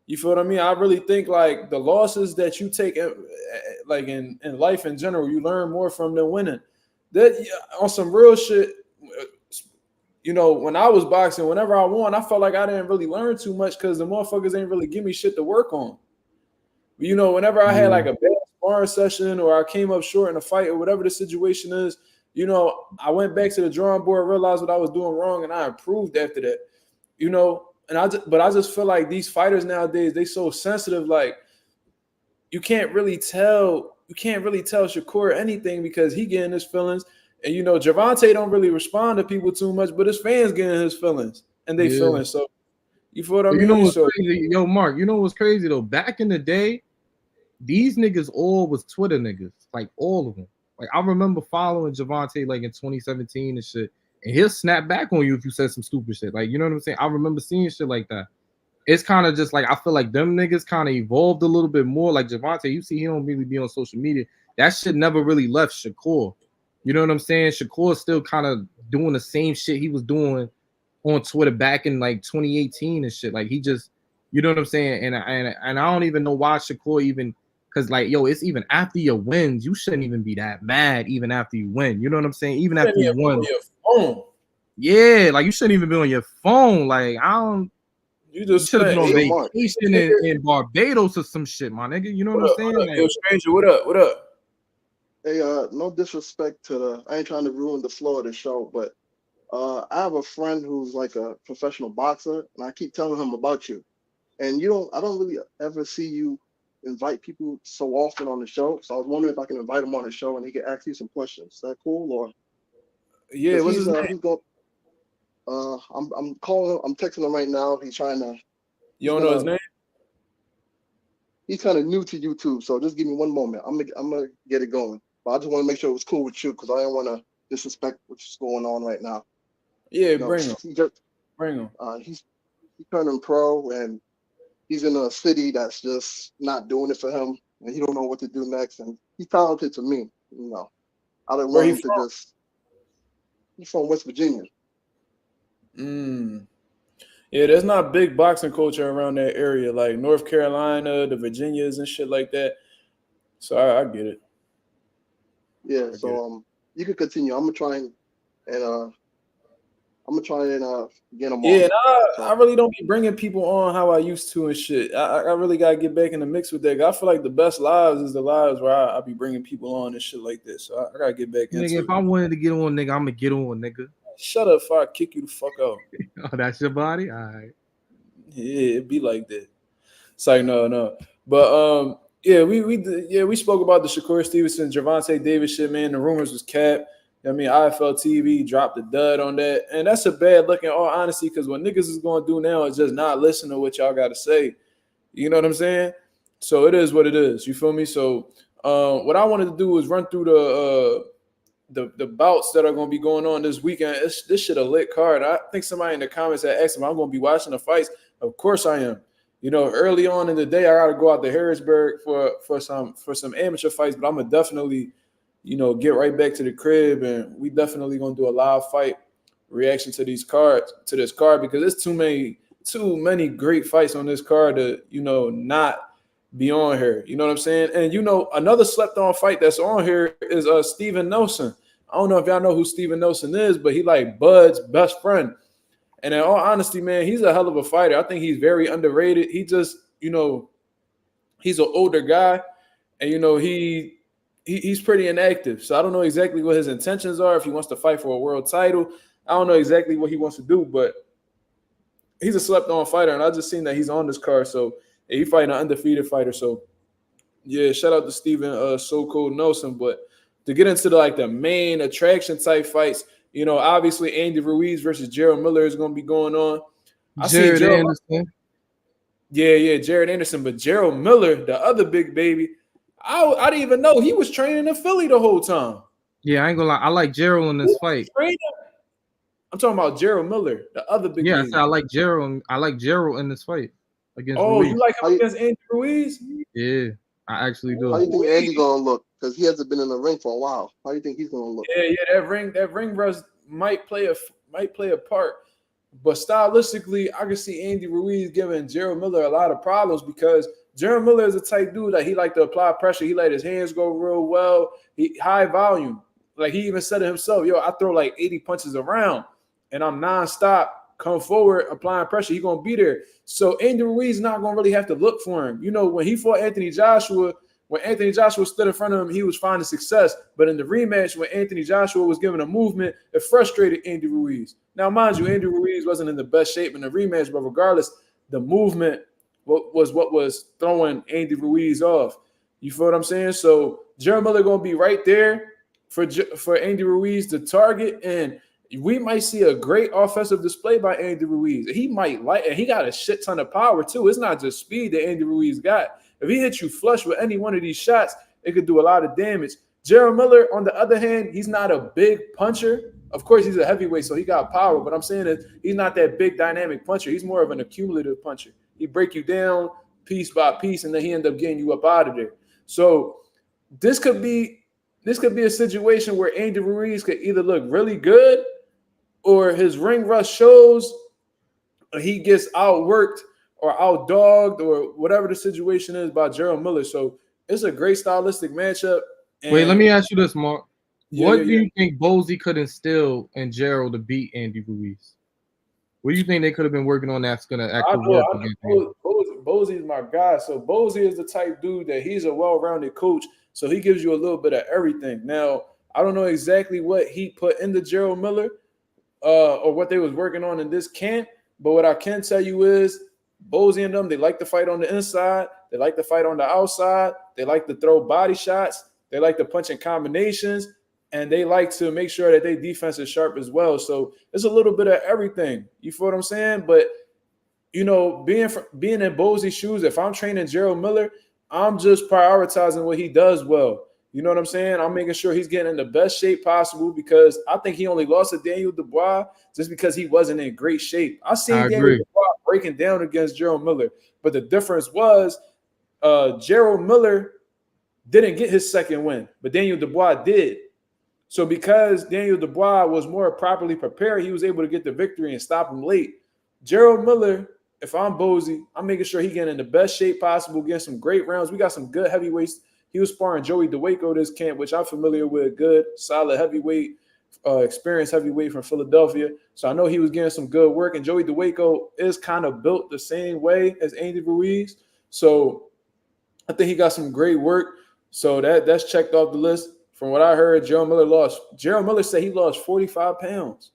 You feel what I mean? I really think like the losses that you take, like in life in general, you learn more from than winning. That on some real shit. You know, when I was boxing, whenever I won, I felt like I didn't really learn too much because the motherfuckers ain't really give me shit to work on. But, you know, whenever I had like a bad sparring session or I came up short in a fight or whatever the situation is, you know, I went back to the drawing board, realized what I was doing wrong, and I improved after that. You know, and I just feel like these fighters nowadays, they so sensitive. Like you can't really tell Shakur anything because he getting his feelings. And you know, Gervonta don't really respond to people too much, but his fans getting his feelings and they feeling. So you feel what I mean? You know what's crazy? Yo, Mark, you know what's crazy though? Back in the day, these niggas all was Twitter niggas, like all of them. Like I remember following Gervonta like in 2017 and shit, and he'll snap back on you if you said some stupid shit. Like you know what I'm saying? I remember seeing shit like that. It's kind of just like I feel like them niggas kind of evolved a little bit more. Like Gervonta, you see, he don't really be on social media. That shit never really left Shakur. You know what I'm saying? Shakur's still kind of doing the same shit he was doing on Twitter back in like 2018 and shit. Like he just, you know what I'm saying? And I don't even know why Shakur even, because like, yo, it's even after your wins, you shouldn't even be that mad even after you win. You know what I'm saying? Even after you won. Your phone. Yeah, like you shouldn't even be on your phone. Like I don't. You just should have been on vacation in Barbados or some shit, my nigga. You know what I'm saying? Like, yo, stranger, what up? What up? Hey, no disrespect to I ain't trying to ruin the flow of the show, but I have a friend who's like a professional boxer, and I keep telling him about you. And I don't really ever see you invite people so often on the show. So I was wondering if I can invite him on the show and he can ask you some questions. Is that cool? Or yeah, what's his name? He's going. I'm calling him. I'm texting him right now. He's trying to. You don't know his name? He's kind of new to YouTube, so just give me one moment. I'm gonna get it going. But I just want to make sure it was cool with you because I don't want to disrespect what's going on right now. Yeah, bring him. Bring him. He's turning pro and he's in a city that's just not doing it for him, and he don't know what to do next. And he's talented to me, you know. I don't want him to just. He's from West Virginia. Yeah, there's not big boxing culture around that area, like North Carolina, the Virginias, and shit like that. So I get it. Yeah, you can continue. I'm gonna try and get them on. Yeah, and I really don't be bringing people on how I used to and shit. I really gotta get back in the mix with that. I feel like the best lives is the lives where I be bringing people on and shit like this. So I gotta get back into it. If I wanted to get on, nigga, I'm gonna get on, nigga. Shut up before I kick you the fuck out. Oh, that's your body? All right. Yeah, it be like that. It's like no. But yeah, we spoke about the Shakur Stevenson, Gervonta Davis shit, man. The rumors was cap. I mean, IFL TV dropped the dud on that. And that's a bad look in all honesty, because what niggas is gonna do now is just not listen to what y'all gotta say. You know what I'm saying? So it is what it is. You feel me? So what I wanted to do was run through the bouts that are going to be going on this weekend. This shit a lit card. I think somebody in the comments had asked him, I'm going to be watching the fights. Of course I am. You know, early on in the day, I got to go out to Harrisburg for some amateur fights, but I'm going to definitely, you know, get right back to the crib, and we definitely going to do a live fight reaction to this card, because there's too many great fights on this card to, you know, not be on here. You know what I'm saying? And you know, another slept on fight that's on here is Steven Nelson. I don't know if y'all know who Steven Nelson is, but he like Bud's best friend. And in all honesty, man, he's a hell of a fighter. I think he's very underrated. He just, you know, he's an older guy, and you know, he's pretty inactive. So I don't know exactly what his intentions are, if he wants to fight for a world title. I don't know exactly what he wants to do, but he's a slept on fighter, and I just seen that he's on this card. So he fighting an undefeated fighter. So, yeah, shout out to Steven so-called Nelson. But to get into the main attraction type fights, you know, obviously Andy Ruiz versus Gerald Miller is going to be going on. Jared Anderson. Yeah, Jared Anderson. But Gerald Miller, the other big baby, I didn't even know he was training in Philly the whole time. Yeah, I ain't gonna lie. I like Gerald in this fight. I'm talking about Gerald Miller, the other big baby. Yeah, I like Gerald. I like Gerald in this fight. Ruiz. You like him against Andy Ruiz? Yeah. I actually do. How do you think Andy gonna look? Because he hasn't been in the ring for a while. How do you think he's gonna look? Yeah, that ring rust might play a part. But stylistically, I can see Andy Ruiz giving Gerald Miller a lot of problems because Gerald Miller is a type dude that he like to apply pressure. He let his hands go real well. He high volume. Like he even said it himself, yo, I throw like 80 punches around and I'm nonstop. Come forward, applying pressure. He gonna be there. So Andy Ruiz not gonna really have to look for him. You know, when he fought Anthony Joshua, when Anthony Joshua stood in front of him, he was finding success. But in the rematch, when Anthony Joshua was given a movement, it frustrated Andy Ruiz. Now, mind you, Andy Ruiz wasn't in the best shape in the rematch, but regardless, the movement was what was throwing Andy Ruiz off. You feel what I'm saying? So Gerald Miller gonna be right there for Andy Ruiz to target, and we might see a great offensive display by Andy Ruiz. He might and he got a shit ton of power too. It's not just speed that Andy Ruiz got. If he hits you flush with any one of these shots, it could do a lot of damage. Gerald Miller, on the other hand, he's not a big puncher. Of course, he's a heavyweight, so he got power. But I'm saying that he's not that big dynamic puncher. He's more of an accumulative puncher. He break you down piece by piece, and then he end up getting you up out of there. So this could be a situation where Andy Ruiz could either look really good or his ring rust shows, or he gets outworked or outdogged or whatever the situation is by Gerald Miller. So it's a great stylistic matchup. Wait, let me ask you this, Mark. What do you think Bozy could instill in Gerald to beat Andy Ruiz? What do you think they could have been working on that's going to actually work against him? Bozy is my guy. So Bozy is the type dude that he's a well-rounded coach. So he gives you a little bit of everything. Now, I don't know exactly what he put into Gerald Miller or what they was working on in this camp. But what I can tell you is Bozy and them, they like to fight on the inside. They like to fight on the outside. They like to throw body shots. They like to punch in combinations. And they like to make sure that their defense is sharp as well. So it's a little bit of everything. You feel what I'm saying? But, you know, being in Bozy's shoes, if I'm training Gerald Miller, I'm just prioritizing what he does well. You know what I'm saying? I'm making sure he's getting in the best shape possible because I think he only lost to Daniel Dubois just because he wasn't in great shape. I seen Daniel Dubois breaking down against Gerald Miller, but the difference was Gerald Miller didn't get his second win, but Daniel Dubois did. So because Daniel Dubois was more properly prepared, he was able to get the victory and stop him late. Gerald Miller, if I'm Bozy, I'm making sure he getting in the best shape possible, getting some great rounds. We got some good heavyweights. He was sparring Joey DeWaco this camp, which I'm familiar with. Good, solid heavyweight, experienced heavyweight from Philadelphia. So I know he was getting some good work. And Joey DeWaco is kind of built the same way as Andy Ruiz. So I think he got some great work. So that's checked off the list. From what I heard, Gerald Miller said he lost 45 pounds.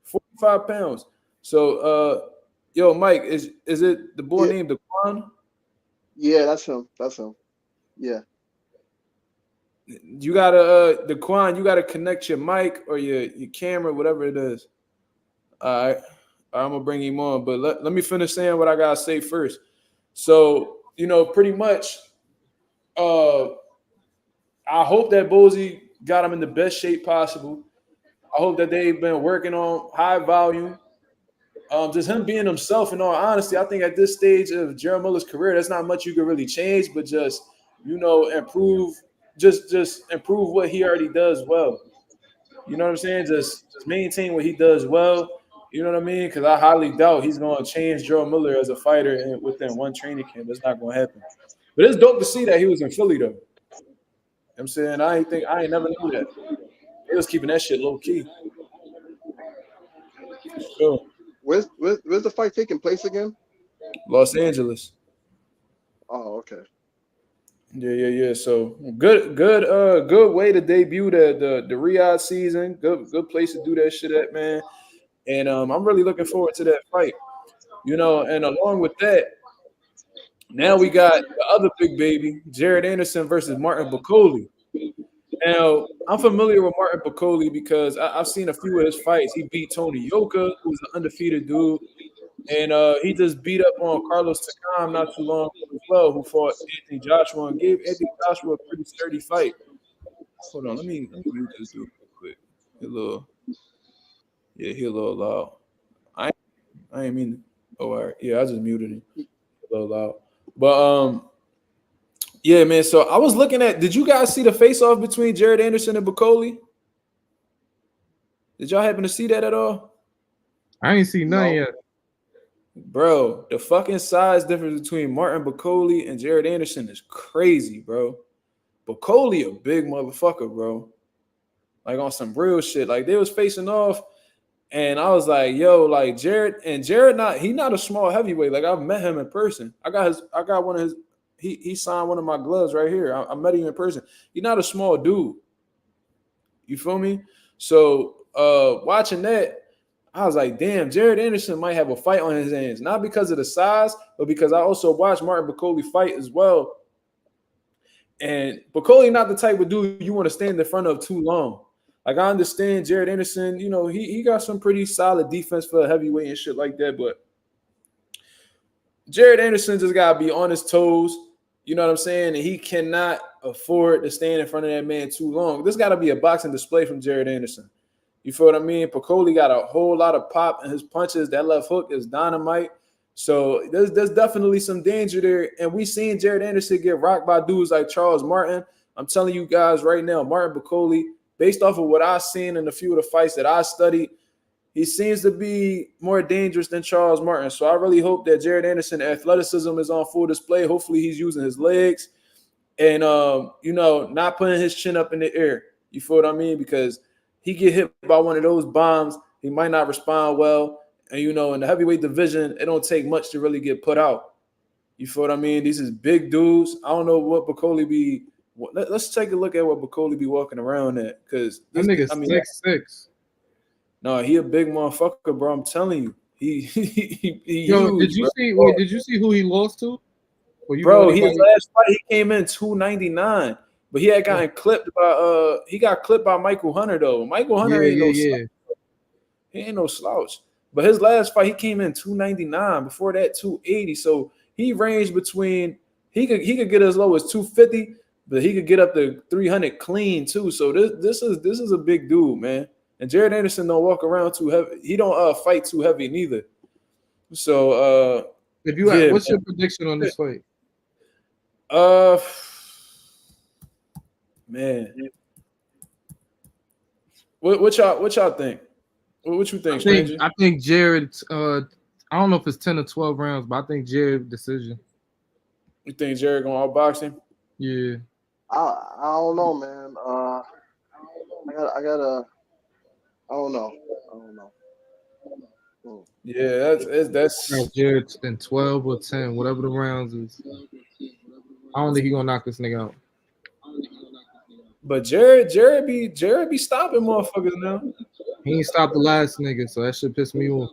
45 pounds. So, yo, Mike, is it the boy named Daquan? Yeah, that's him. Yeah. You gotta Daquan, you gotta connect your mic or your camera, whatever it is. All right. I'm gonna bring him on, but let me finish saying what I gotta say first. So, you know, pretty much I hope that Bozy got him in the best shape possible. I hope that they've been working on high volume. Just him being himself, in all honesty, I think at this stage of Gerald Miller's career, there's not much you can really change, but just, you know, improve what he already does well. You know what I'm saying? Just maintain what he does well. You know what I mean? Because I highly doubt he's going to change Gerald Miller as a fighter within one training camp. That's not going to happen. But it's dope to see that he was in Philly, though. I'm saying I ain't never knew that. They was keeping that shit low key. Sure. Where's the fight taking place again? Los Angeles. Oh, okay. Yeah. So good way to debut the Riyadh season. Good place to do that shit at, man. And I'm really looking forward to that fight. You know, and along with that, now we got the other big baby, Jared Anderson versus Martin Bakole. Now, I'm familiar with Martin Bakole because I've seen a few of his fights. He beat Tony Yoka, who's an undefeated dude. And he just beat up on Carlos Takam not too long ago as well, who fought Anthony Joshua and gave Anthony Joshua a pretty sturdy fight. Hold on, let me mute this dude real quick. He a little loud. I ain't mean. Oh, all right. Yeah, I just muted him. A little loud. But Yeah, man. So I was looking at. Did you guys see the face-off between Jared Anderson and Bacoli? Did y'all happen to see that at all? I ain't seen none yet. Bro, the fucking size difference between Martin Bacoli and Jared Anderson is crazy, bro. Bacoli a big motherfucker, bro. Like on some real shit. Like they was facing off, and I was like, yo, like Jared he not a small heavyweight. Like I've met him in person. I got one of his. He signed one of my gloves right here. I met him in person. He's not a small dude. You feel me? So watching that, I was like, damn, Jared Anderson might have a fight on his hands. Not because of the size, but because I also watched Martin Bacoli fight as well. And Bacoli not the type of dude you want to stand in front of too long. Like I understand Jared Anderson, you know, he got some pretty solid defense for a heavyweight and shit like that, but Jared Anderson just gotta be on his toes. You know what I'm saying? And he cannot afford to stand in front of that man too long. This got to be a boxing display from Jared Anderson. You feel what I mean? Bacoli got a whole lot of pop in his punches. That left hook is dynamite. So there's definitely some danger there. And we seen Jared Anderson get rocked by dudes like Charles Martin. I'm telling you guys right now, Martin Bacoli, based off of what I've seen in a few of the fights that I studied, he seems to be more dangerous than Charles Martin. So I really hope that Jared Anderson athleticism is on full display. Hopefully he's using his legs and, you know, not putting his chin up in the air. You feel what I mean? Because he get hit by one of those bombs, he might not respond well. And, you know, in the heavyweight division, it don't take much to really get put out. You feel what I mean? These is big dudes. I don't know what Bacoli be. Let's take a look at what Bacoli be walking around at. Because that nigga's 6'6". No, he a big motherfucker, bro. I'm telling you. He Yo, huge, did you see who he lost to? Bro, his last fight he came in 299, but he had gotten clipped by he got clipped by Michael Hunter though. Michael Hunter ain't no slouch. He ain't no slouch. But his last fight he came in 299. Before that 280. So he ranged between he could get as low as 250, but he could get up to 300 clean too. So this is a big dude, man. And Jared Anderson don't walk around too heavy. He don't fight too heavy neither. So if you have, what's your prediction on this fight? Man, what y'all think? What you think, stranger? I think Jared. I don't know if it's 10 or 12 rounds, but I think Jared decision. You think Jared gonna outbox him? Yeah. I don't know, man. I don't know. Yeah, that's Jared in 12 or 10, whatever the rounds is. I don't think he's gonna knock this nigga out. But Jared be stopping motherfuckers now. He ain't stopped the last nigga, so that shit pissed me off.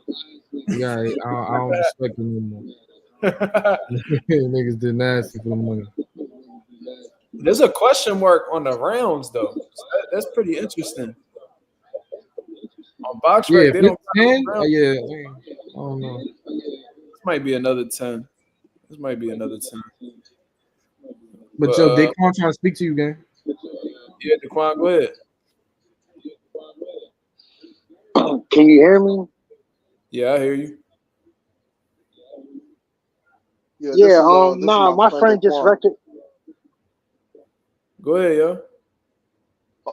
Yeah, I don't respect him anymore. Niggas did nasty for the money. There's a question mark on the rounds though. So that's pretty interesting. On box rec, they don't 10? Yeah, I don't know. This might be another 10. But yo, Daquan trying to speak to you, gang. Yeah, Daquan, go ahead. Can you hear me? Yeah, I hear you. Yeah, my friend just recommended. Go ahead, yo.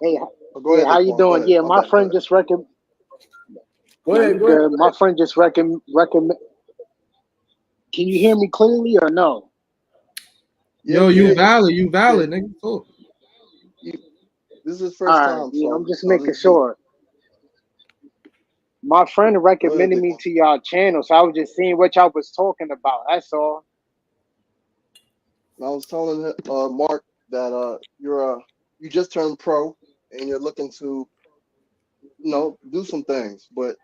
Hey, how you doing? Yeah, my friend just recommended. Go ahead. My friend just recommend. Can you hear me clearly or no? Yo, you valid, nigga. Talk. This is his first time. Yeah, I'm just making sure. My friend recommended me to y'all channel, so I was just seeing what y'all was talking about. That's all. I was telling Mark that you just turned pro and you're looking to, do some things, but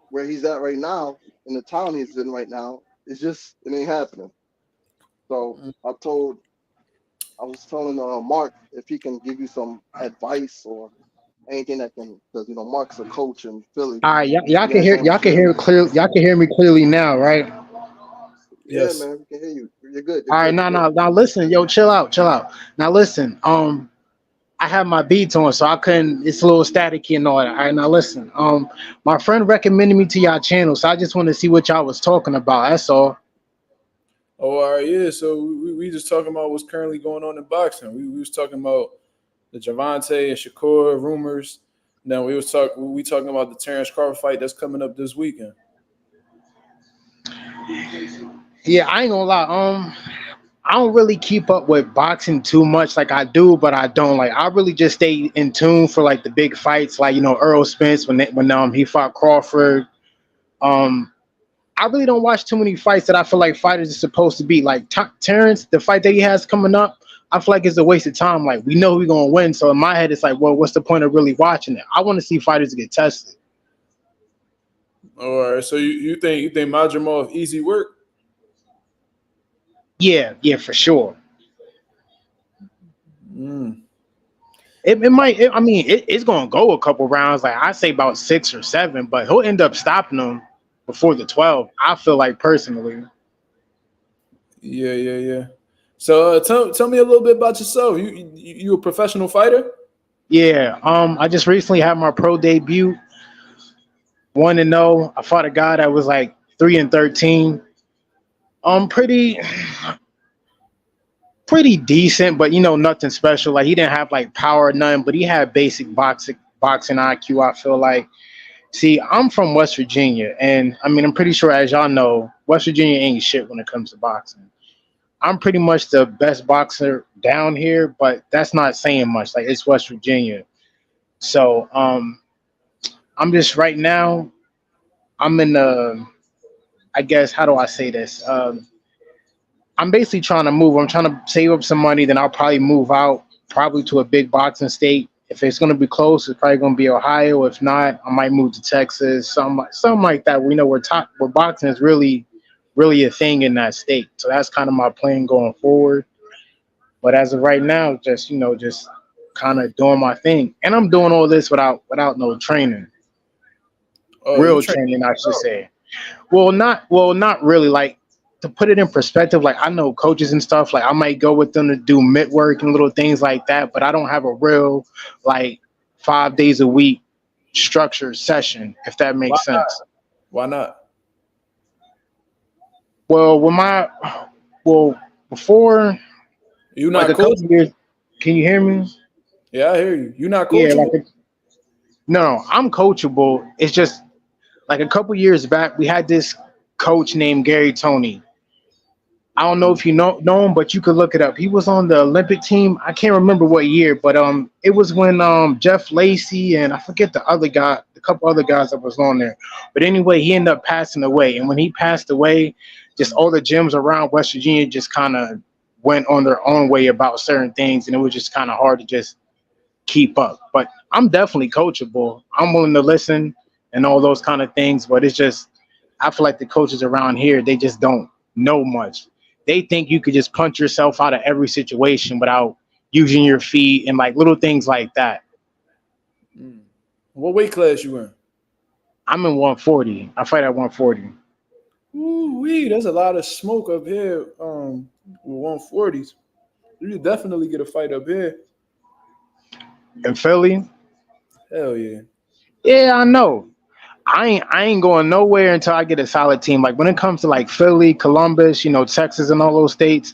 where he's at right now, in the town he's in right now, it ain't happening. So I was telling Mark if he can give you some advice or anything that can, because Mark's a coach in Philly. All right, y'all can hear clearly. Y'all can hear me clearly now, right? Yes. Yeah, man, we can hear you. You're good. All right, now listen, yo, chill out. Now listen, I have my beats on, so I couldn't. It's a little staticky and all that. All right, now listen, my friend recommended me to y'all channel, so I just want to see what y'all was talking about. That's all. Oh, all right, yeah. So we just talking about what's currently going on in boxing. We was talking about the Gervonta and Shakur rumors. Now we talking about the Terence Crawford fight that's coming up this weekend. Yeah, I ain't gonna lie. I don't really keep up with boxing too much. Like I do, but I don't. Like I really just stay in tune for like the big fights, like Earl Spence when he fought Crawford. I really don't watch too many fights that I feel like fighters are supposed to be. Like Terence, the fight that he has coming up, I feel like it's a waste of time. Like we know we're gonna win, so in my head it's like, well, what's the point of really watching it? I want to see fighters get tested. All right, so you think Madrimov easy work? Yeah, for sure. Mm. It might. It's gonna go a couple rounds. Like I say about 6 or 7, but he'll end up stopping them before the 12. I feel like personally. Yeah. So tell me a little bit about yourself. You a professional fighter? Yeah. I just recently had my pro debut. 1-0. I fought a guy that was like 3-13. Pretty decent, but nothing special. Like he didn't have like power or none, but he had basic boxing IQ. I feel like. See, I'm from West Virginia, and I'm pretty sure, as y'all know, West Virginia ain't shit when it comes to boxing. I'm pretty much the best boxer down here, but that's not saying much. Like it's West Virginia, so I'm just right now. I'm in the. I guess how do I say this? I'm basically trying to move. I'm trying to save up some money. Then I'll probably move out, probably to a big boxing state. If it's going to be close, it's probably going to be Ohio. If not, I might move to Texas, something like that. We know where boxing is really a thing in that state. So that's kind of my plan going forward. But as of right now, just just kind of doing my thing, and I'm doing all this without no training, real training, I should say. Well, not really. Like to put it in perspective, like I know coaches and stuff. Like I might go with them to do mid work and little things like that, but I don't have a real like 5 days a week structured session, if that makes sense. Why not? Well, before you not like a couple years. Can you hear me? Yeah, I hear you. You not coachable? Yeah, no, I'm coachable. It's just like a couple years back, we had this coach named Gary Toney. I don't know if you know him, but you could look it up. He was on the Olympic team. I can't remember what year, but it was when Jeff Lacey and I forget the other guy, a couple other guys that was on there. But anyway, he ended up passing away. And when he passed away, just all the gyms around West Virginia just kind of went on their own way about certain things, and it was just kind of hard to just keep up. But I'm definitely coachable. I'm willing to listen and all those kind of things, but it's just I feel like the coaches around here, they just don't know much. They think you could just punch yourself out of every situation without using your feet and like little things like that. What weight class you in? I'm in 140. I fight at 140. Ooh, there's a lot of smoke up here with 140s. You definitely get a fight up here. In Philly? Hell yeah. Yeah, I know. I ain't going nowhere until I get a solid team. Like when it comes to like Philly, Columbus, Texas and all those states,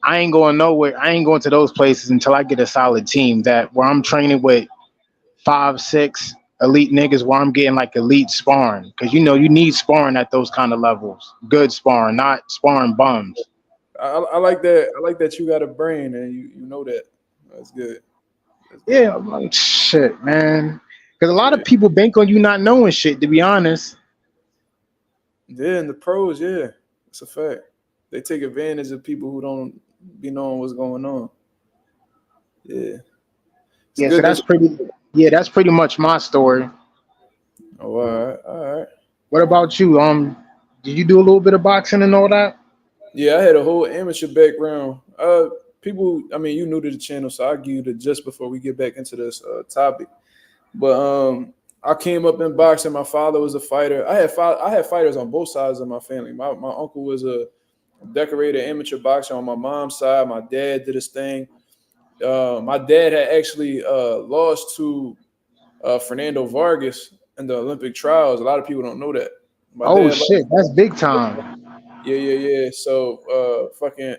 I ain't going nowhere. I ain't going to those places until I get a solid team where I'm training with 5, 6 elite niggas where I'm getting like elite sparring. Cause you need sparring at those kind of levels. Good sparring, not sparring bums. I like that. I like that you got a brain and you know that. That's good. Yeah, I'm like, shit, man. Because a lot of people bank on you not knowing shit, to be honest. Yeah, and the pros, yeah. It's a fact. They take advantage of people who don't be knowing what's going on. Yeah. Yeah, so that's pretty much my story. Oh, all right. What about you? Did you do a little bit of boxing and all that? Yeah, I had a whole amateur background. People, you new to the channel, so I'll give you the just before we get back into this topic. But I came up in boxing. My father was a fighter. I had fighters on both sides of my family. My uncle was a decorated amateur boxer on my mom's side. My dad did his thing. My dad had actually lost to Fernando Vargas in the Olympic trials. A lot of people don't know that. Shit, that's big time. Yeah. So,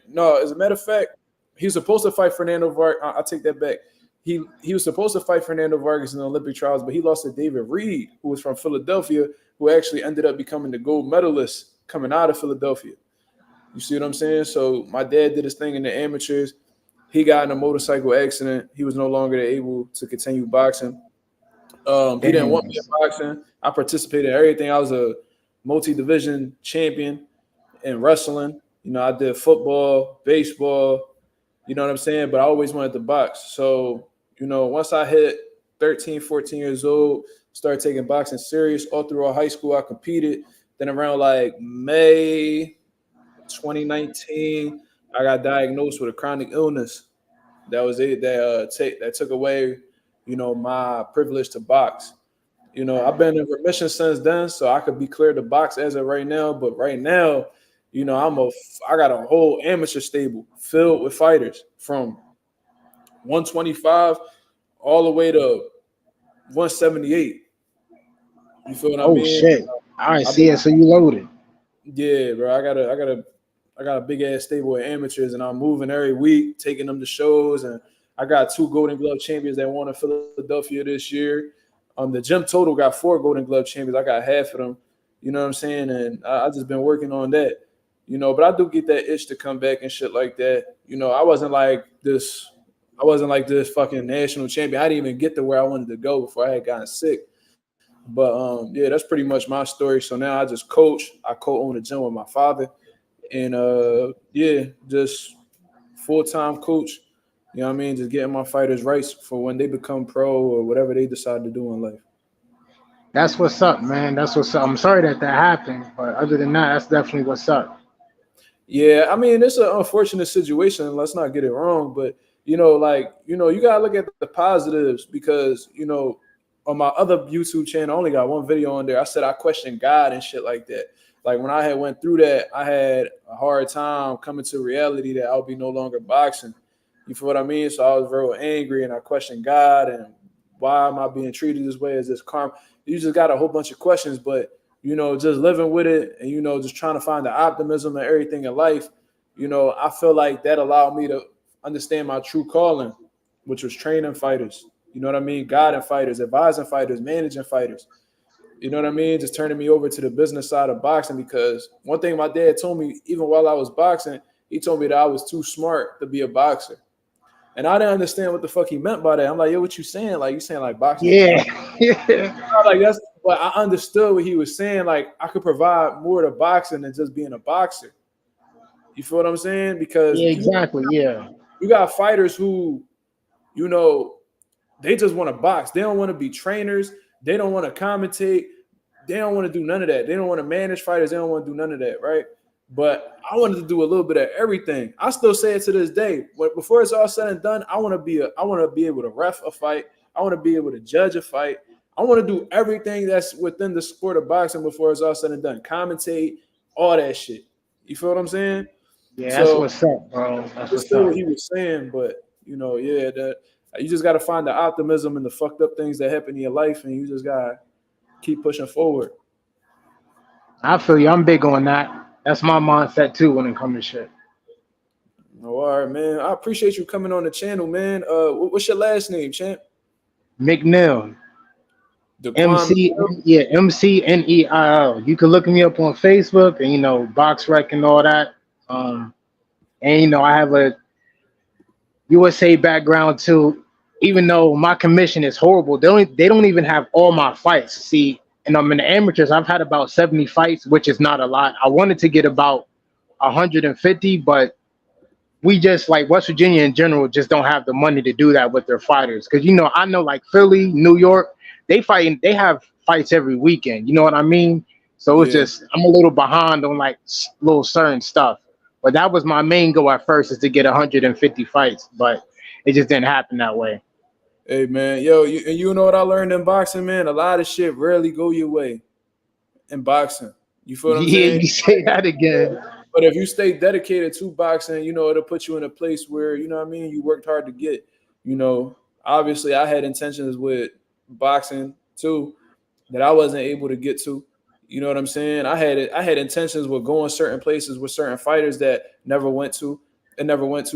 no. As a matter of fact, he was supposed to fight Fernando Vargas. I take that back. He was supposed to fight Fernando Vargas in the Olympic trials, but he lost to David Reed, who was from Philadelphia, who actually ended up becoming the gold medalist coming out of Philadelphia. You see what I'm saying? So my dad did his thing in the amateurs. He got in a motorcycle accident. He was no longer able to continue boxing. He didn't want me in boxing. I participated in everything. I was a multi-division champion in wrestling. You know, I did football, baseball, you know what I'm saying? But I always wanted to box. So, you know, once I hit 13, 14 years old, started taking boxing serious. All through high school, I competed. Then around like May 2019, I got diagnosed with a chronic illness. That was it. That took away, you know, my privilege to box. You know, I've been in remission since then, so I could be cleared to box as of right now. But right now, you know, I got a whole amateur stable filled with fighters from 125 all the way to 178. You feel what I mean? Oh shit! I see it. So you loaded? Yeah, bro. I got a big ass stable of amateurs, and I'm moving every week, taking them to shows. And I got 2 Golden Glove champions that won in Philadelphia this year. The gym total got 4 Golden Glove champions. I got half of them. You know what I'm saying? And I just been working on that. You know, but I do get that itch to come back and shit like that. You know, I wasn't like this fucking national champion. I didn't even get to where I wanted to go before I had gotten sick. But yeah, that's pretty much my story. So now I just coach. I co-own a gym with my father. And yeah, just full-time coach. You know what I mean? Just getting my fighters rights for when they become pro or whatever they decide to do in life. That's what's up, man. That's what's up. I'm sorry that happened, but other than that, that's definitely what's up. Yeah, I mean, it's an unfortunate situation. Let's not get it wrong, but you know, like, you know, you gotta look at the positives because, you know, on my other YouTube channel, I only got one video on there. I said I questioned God and shit like that. Like when I had went through that, I had a hard time coming to reality that I'll be no longer boxing. You feel what I mean? So I was real angry and I questioned God and why am I being treated this way? Is this karma? You just got a whole bunch of questions, but you know, just living with it and, you know, just trying to find the optimism and everything in life, you know, I feel like that allowed me to understand my true calling, which was training fighters. You know what I mean? Guiding fighters, advising fighters, managing fighters. You know what I mean? Just turning me over to the business side of boxing because one thing my dad told me, even while I was boxing, he told me that I was too smart to be a boxer. And I didn't understand what the fuck he meant by that. I'm like, yo, what you saying? Like, you saying like boxing? Yeah. Yeah. Like that's, but I understood what he was saying. Like, I could provide more to boxing than just being a boxer. You feel what I'm saying? Because Yeah, exactly. Yeah. you got fighters who, you know, they just want to box. They don't want to be trainers. They don't want to commentate. They don't want to do none of that. They don't want to manage fighters. They don't want to do none of that, right? But I wanted to do a little bit of everything. I still say it to this day. But before it's all said and done, I want to be able to ref a fight. I want to be able to judge a fight. I want to do everything that's within the sport of boxing before it's all said and done. Commentate, all that shit. You feel what I'm saying? Yeah, that's So what's up, bro. That's what's still up. what he was saying, but you know, yeah, that you just got to find the optimism in the fucked up things that happen in your life, and you just gotta keep pushing forward. I feel you. I'm big on that. That's my mindset too when it comes to shit. Oh, all right, man. I appreciate you coming on the channel, man. What's your last name, champ? McNeil. Daquan MC, McNeil? yeah, McNeil. You can look me up on Facebook and Box Rec and all that. And I have a USA background too. Even though my commission is horrible, they don't even have all my fights. See, and I'm in the amateurs. I've had about 70 fights, which is not a lot. I wanted to get about 150, but we just like West Virginia in general just don't have the money to do that with their fighters. Because I know like Philly, New York, they have fights every weekend. You know what I mean? So it's just I'm a little behind on like little certain stuff. But that was my main goal at first, is to get 150 fights, but it just didn't happen that way. Hey, man, yo, you know what I learned in boxing, man? A lot of shit rarely go your way in boxing. You feel what I'm Yeah, saying? you say that again. But if you stay dedicated to boxing, it'll put you in a place where, you know what I mean, you worked hard to get. Obviously I had intentions with boxing too that I wasn't able to get to. You know what I'm saying? I had intentions with going certain places with certain fighters that never went to,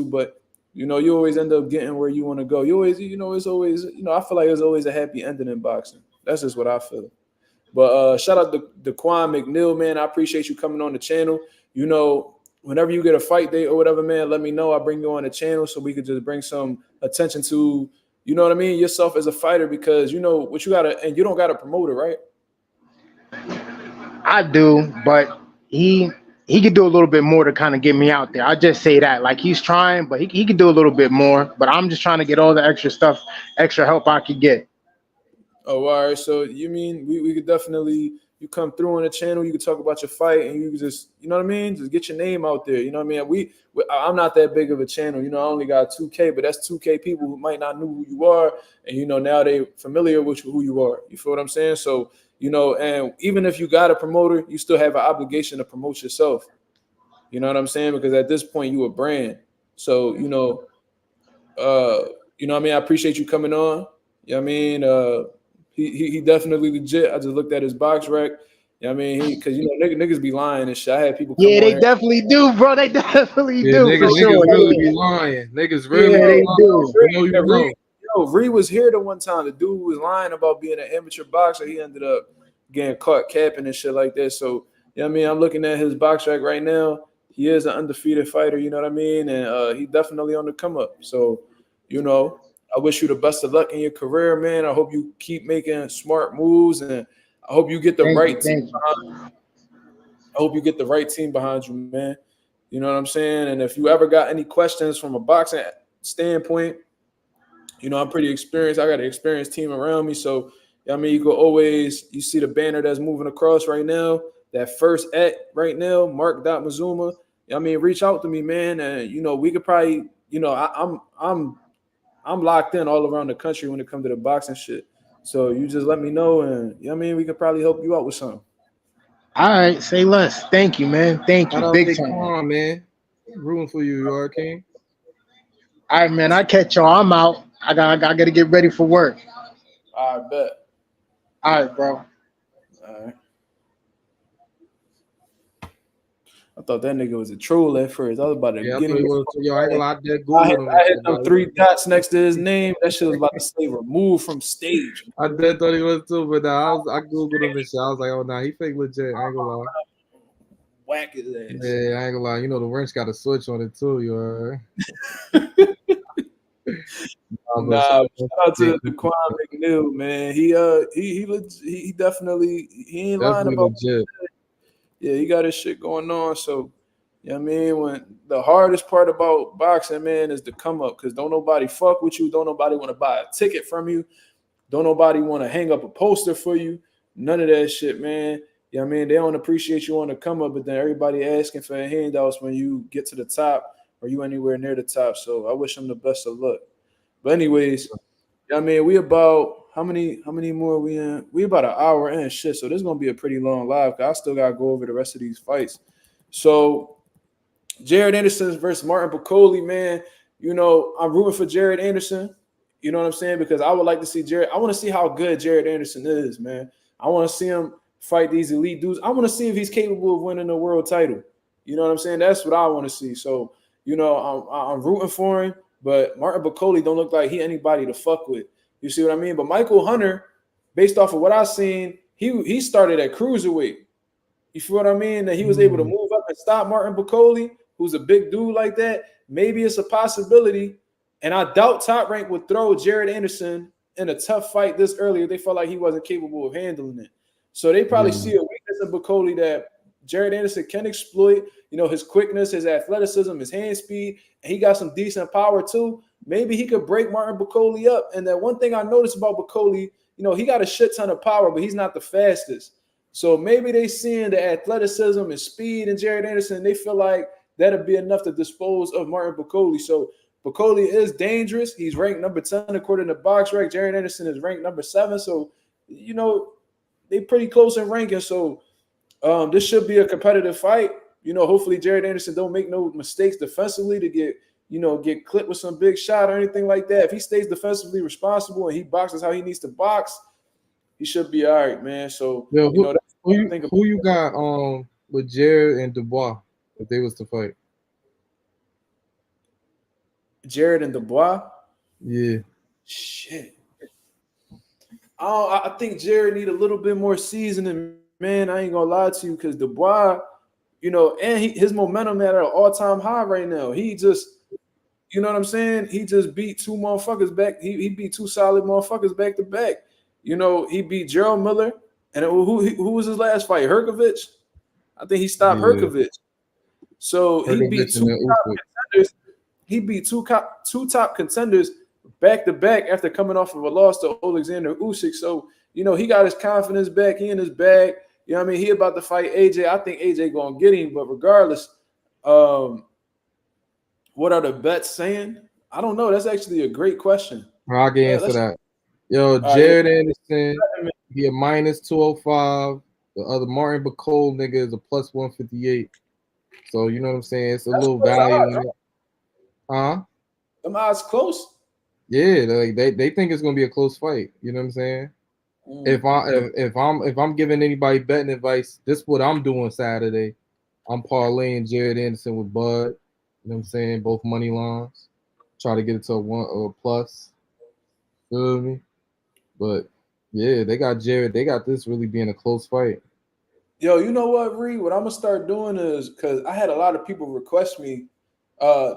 but you know, you always end up getting where you want to go. You always, you know, it's always, you know, I feel like there's always a happy ending in boxing. That's just what I feel. But shout out to Daquan McNeil, man. I appreciate you coming on the channel. You know, whenever you get a fight date or whatever, man, let me know. I'll bring you on the channel so we could just bring some attention to, you know what I mean, yourself as a fighter, because you know what you gotta, and you don't gotta promote it, right? I do, but he could do a little bit more to kind of get me out there. I just say that, like, he's trying, but he could do a little bit more. But I'm just trying to get all the extra stuff, extra help I could get. Oh, all right. So you mean we could definitely, you come through on the channel, you could talk about your fight, and you could just, you know what I mean, just get your name out there. You know what I mean? I'm not that big of a channel. You know, I only got 2K, but that's 2K people who might not know who you are, and you know now they familiar with who you are. You feel what I'm saying? So you know, and even if you got a promoter, you still have an obligation to promote yourself. You know what I'm saying? Because at this point, you a brand. So you know what I mean. I appreciate you coming on. You know what I mean? He definitely legit. I just looked at his box rack. You know what I mean? Because you know niggas be lying and shit. I had people come Yeah, on they here. definitely do, bro. They definitely do, niggas, for sure. really be lying. Niggas really Yeah, be they lying. do. You know. Ree was here the one time. The dude was lying about being an amateur boxer. He ended up getting caught capping and shit like that. So, you know what I mean? I'm looking at his box rack right now. He is an undefeated fighter, you know what I mean? And he definitely on the come up. So, you know, I wish you the best of luck in your career, man. I hope you keep making smart moves, and I hope you get the right team behind you. I hope you get the right team behind you, man. You know what I'm saying? And if you ever got any questions from a boxing standpoint, you know, I'm pretty experienced. I got an experienced team around me. So, I mean, you see the banner that's moving across right now, that first at right now, Mark.Mazuma. I mean, reach out to me, man. And, you know, we could probably, you know, I'm locked in all around the country when it comes to the boxing shit. So you just let me know, and, you know what I mean, we could probably help you out with something. All right, say less. Thank you, man. Thank you. Big time. On, man. Rooting for you, you are king. All right, man. I catch y'all. I'm out. I got to get ready for work. I bet. All right, bro. All right. I thought that nigga was a troll at first. I was about to get him. I hit them 3 dots next to his name. That shit was about to say remove from stage. I did thought he was too, but I googled him and shit. I was like, oh nah, he fake legit. I ain't gonna lie. Whack his ass. Yeah, I ain't gonna lie. You know the wrench got a switch on it too. You alright? Nah, shout out to Daquan McNeil, man. He definitely ain't lying about legit. Yeah, he got his shit going on. So, you know what I mean? When the hardest part about boxing, man, is to come up, because don't nobody fuck with you. Don't nobody want to buy a ticket from you. Don't nobody want to hang up a poster for you. None of that shit, man. You know what I mean? They don't appreciate you on the come up, but then everybody asking for handouts when you get to the top or you anywhere near the top. So I wish him the best of luck. But anyways, you know what I mean? We about how many more we in? We about an hour in, shit. So this is gonna be a pretty long live, because I still gotta go over the rest of these fights. So Jared Anderson versus Martin Bakole, man. You know, I'm rooting for Jared Anderson. You know what I'm saying? Because I would like to see Jared. I want to see how good Jared Anderson is, man. I want to see him fight these elite dudes. I want to see if he's capable of winning a world title. You know what I'm saying? That's what I want to see. So, you know, I'm rooting for him. But Martin Bakole don't look like he anybody to fuck with. You see what I mean? But Michael Hunter, based off of what I've seen, he started at cruiserweight. You feel what I mean? That he was able to move up and stop Martin Bakole, who's a big dude like that. Maybe it's a possibility. And I doubt Top Rank would throw Jared Anderson in a tough fight this early if they felt like he wasn't capable of handling it. So they probably see a weakness in Bakole that Jared Anderson can exploit. You know, his quickness, his athleticism, his hand speed, and he got some decent power too. Maybe he could break Martin Bakole up. And that one thing I noticed about Bakole, you know, he got a shit ton of power, but he's not the fastest. So maybe they seeing the athleticism and speed in Jared Anderson, and they feel like that'll be enough to dispose of Martin Bakole. So Bakole is dangerous. He's ranked number 10 according to BoxRec. Jared Anderson is ranked number 7. So, you know, they pretty close in ranking. So this should be a competitive fight. You know, hopefully Jared Anderson don't make no mistakes defensively to get clipped with some big shot or anything like that. If he stays defensively responsible and he boxes how he needs to box, he should be all right, man. So, Who you got with Jared and Dubois if they was to fight? Jared and Dubois? Yeah. Shit. I think Jared need a little bit more seasoning, man. I ain't gonna lie to you, because Dubois, and his momentum at an all-time high right now. He just, you know what I'm saying? He just beat two motherfuckers back. He beat two solid motherfuckers back to back. He beat Gerald Miller, and who was his last fight? Herkovich. I think he stopped Herkovich. So he beat two top contenders. He beat two top contenders back to back after coming off of a loss to Alexander Usyk. So, he got his confidence back. He in his bag. You know what I mean? He about to fight AJ. I think AJ going to get him. But regardless, what are the bets saying? I don't know. That's actually a great question. I can answer that. Yo, Jared Anderson, he a -205. The other Martin Bacol nigga is a +158. So, you know what I'm saying? It's a little value in it. Huh? Them odds close? Yeah, they think it's gonna be a close fight. You know what I'm saying? If I'm giving anybody betting advice, this is what I'm doing Saturday. I'm parlaying Jared Anderson with Bud. You know what I'm saying? Both money lines. Try to get it to a 1 or a plus. Feel me? But yeah, they got Jared. They got this really being a close fight. Yo, you know what, Reed? What I'm gonna start doing is, because I had a lot of people request me.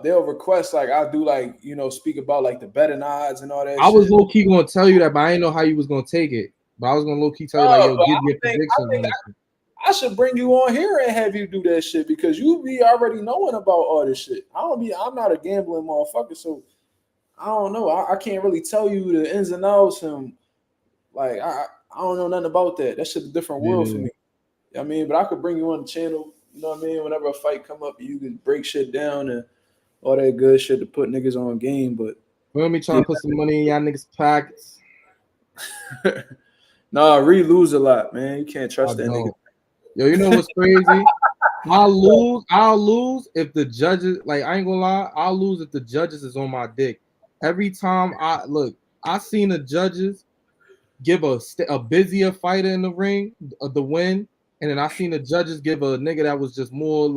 They'll request I do speak about the betting odds and all that. I was low key gonna tell you that, but I didn't know how you was gonna take it. But I was gonna low key tell you give your predictions. I should bring you on here and have you do that shit, because you be already knowing about all this shit. I'm not a gambling motherfucker, so I don't know. I can't really tell you the ins and outs, and I don't know nothing about that. That shit's a different world for me. You know what I mean? But I could bring you on the channel, you know what I mean? Whenever a fight come up, you can break shit down and all that good shit to put niggas on game. But let me try to put some money in y'all niggas' pockets. Nah, Reed lose a lot, man. You can't trust that nigga. Yo, you know what's crazy? I'll lose if the judges, I ain't gonna lie, I'll lose if the judges is on my dick. Every time I seen the judges give a busier fighter in the ring the win, and then I seen the judges give a nigga that was just more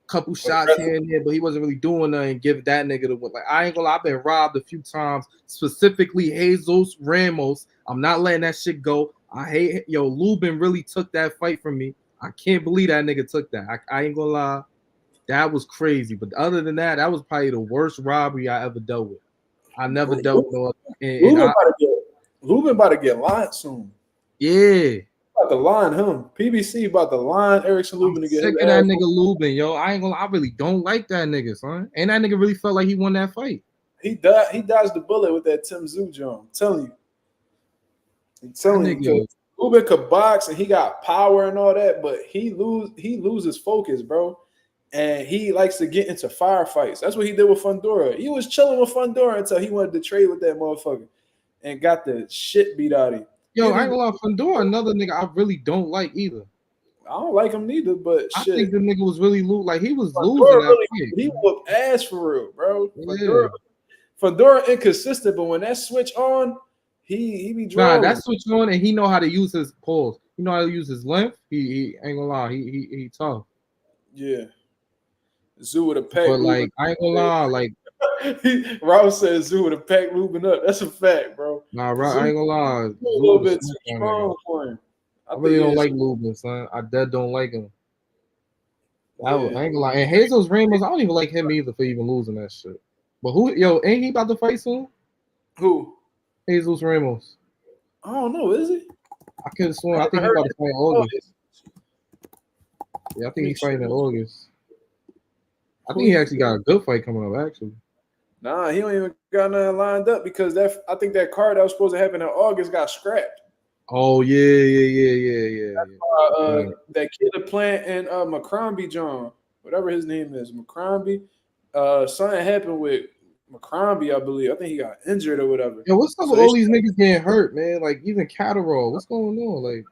couple shots here and there, but he wasn't really doing nothing, give that nigga the win. I ain't gonna lie, I've been robbed a few times, specifically Jesus Ramos. I'm not letting that shit go. I hate Lubin really took that fight from me. I can't believe that nigga took that. I ain't gonna lie. That was crazy. But other than that, that was probably the worst robbery I ever dealt with. I never dealt with no other. Lubin about to get lined soon. Yeah. About to line him. PBC about to line Erickson Lubin to get sick of that nigga Lubin, yo. I ain't gonna lie, I really don't like that nigga, son. And that nigga really felt like he won that fight. He dodged the bullet with that Tim Tszyu joint. I'm telling you. Lubin could box and he got power and all that, but he loses focus, bro. And he likes to get into firefights. That's what he did with Fundora. He was chilling with Fundora until he wanted to trade with that motherfucker and got the shit beat out of him. Yo, I ain't gonna lie, Fundora, another nigga I really don't like either. I don't like him neither, but I think the nigga was really he was Fundora losing that fight. He whooped ass for real, bro. Yeah. Fundora inconsistent, but when that switch on, he be drawing. Nah, that switch on, and he know how to use his pulls. He know how to use his length. He ain't gonna lie, he tough. Yeah. Tszyu with a pack. But I ain't gonna lie, Rob said Tszyu with a pack Lubin up. That's a fact, bro. Nah, I ain't gonna lie. A little bit too strong for him. I really don't like Lubin, son. I dead don't like him. I ain't gonna lie. And Jesus Ramos, I don't even like him either for even losing that shit. But ain't he about to fight soon? Who? Jesus Ramos. I don't know, is he? I could have sworn. I think he's about to fight in August. Yeah, I think he's fighting in August. I think he actually got a good fight coming up, actually. Nah, he don't even got nothing lined up because I think that card that was supposed to happen in August got scrapped. Oh, yeah. That kid plant and McCrombie John, whatever his name is, McCrombie. Something happened with McCrombie, I believe. I think he got injured or whatever. Yo, what's up with all these niggas getting hurt, man? Even Catterall, what's going on?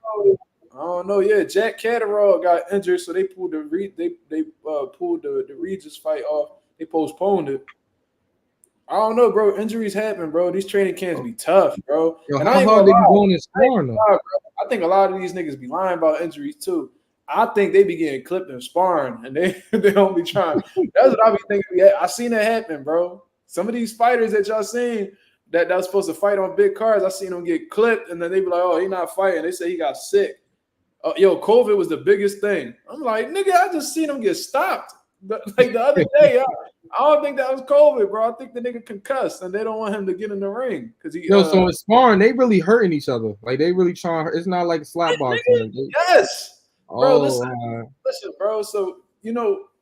I don't know. Yeah, Jack Catterall got injured, so they pulled the Regis fight off. They postponed it. I don't know, bro. Injuries happen, bro. These training camps be tough, bro. Yo, how hard they be going in scoring, though? I think a lot of these niggas be lying about injuries too. I think they be getting clipped and sparring, and they don't be trying. That's what I be thinking. Yeah, I seen that happen, bro. Some of these fighters that y'all seen that was supposed to fight on big cards, I seen them get clipped, and then they be like, "Oh, he not fighting." They say he got sick. Yo, COVID was the biggest thing. I'm like, nigga, I just seen him get stopped. Like the other day, I don't think that was COVID, bro. I think the nigga concussed, and they don't want him to get in the ring because he. So in sparring, they really hurting each other. Like they really trying. It's not like slap boxing. Yes, bro. Oh, listen, bro. So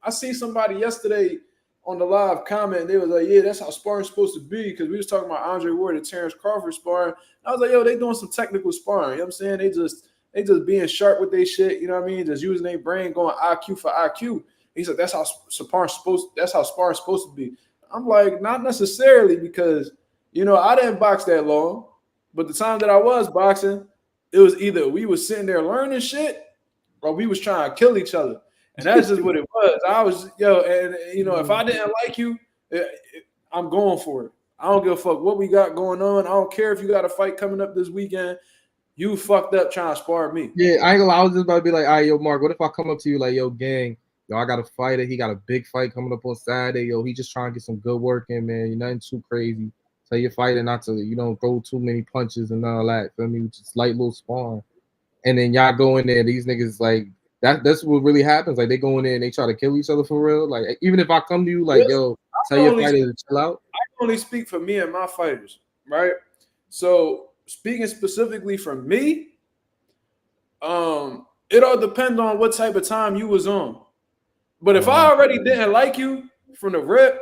I see somebody yesterday on the live comment, and they was like, "Yeah, that's how sparring's supposed to be." Because we was talking about Andre Ward and Terence Crawford sparring. I was like, "Yo, they doing some technical sparring." You know what I'm saying? They just being sharp with their shit. You know what I mean? Just using their brain, going IQ for IQ. He's like, that's how sparring's supposed to be. I'm like, not necessarily, because I didn't box that long, but the time that I was boxing, it was either we was sitting there learning shit or we was trying to kill each other. And that's just what it was. I was, and if I didn't like you, I'm going for it. I don't give a fuck what we got going on. I don't care if you got a fight coming up this weekend. You fucked up trying to spar me. Yeah, I ain't gonna lie. I was just about to be like, all right, yo, Mark, what if I come up to you like, yo, gang, yo, I got a fighter. He got a big fight coming up on Saturday. Yo, he just trying to get some good work in, man. You're nothing too crazy. Tell your fighter not to, throw too many punches and all that. Feel me? Just light little sparring. And then y'all go in there. These niggas, like, that's what really happens. Like, they go in there and they try to kill each other for real. Like, even if I come to you, like, yo, tell your fighter to chill out. I can only speak for me and my fighters, right? So, speaking specifically for me, it all depends on what type of time you was on. But if I already didn't like you from the rip,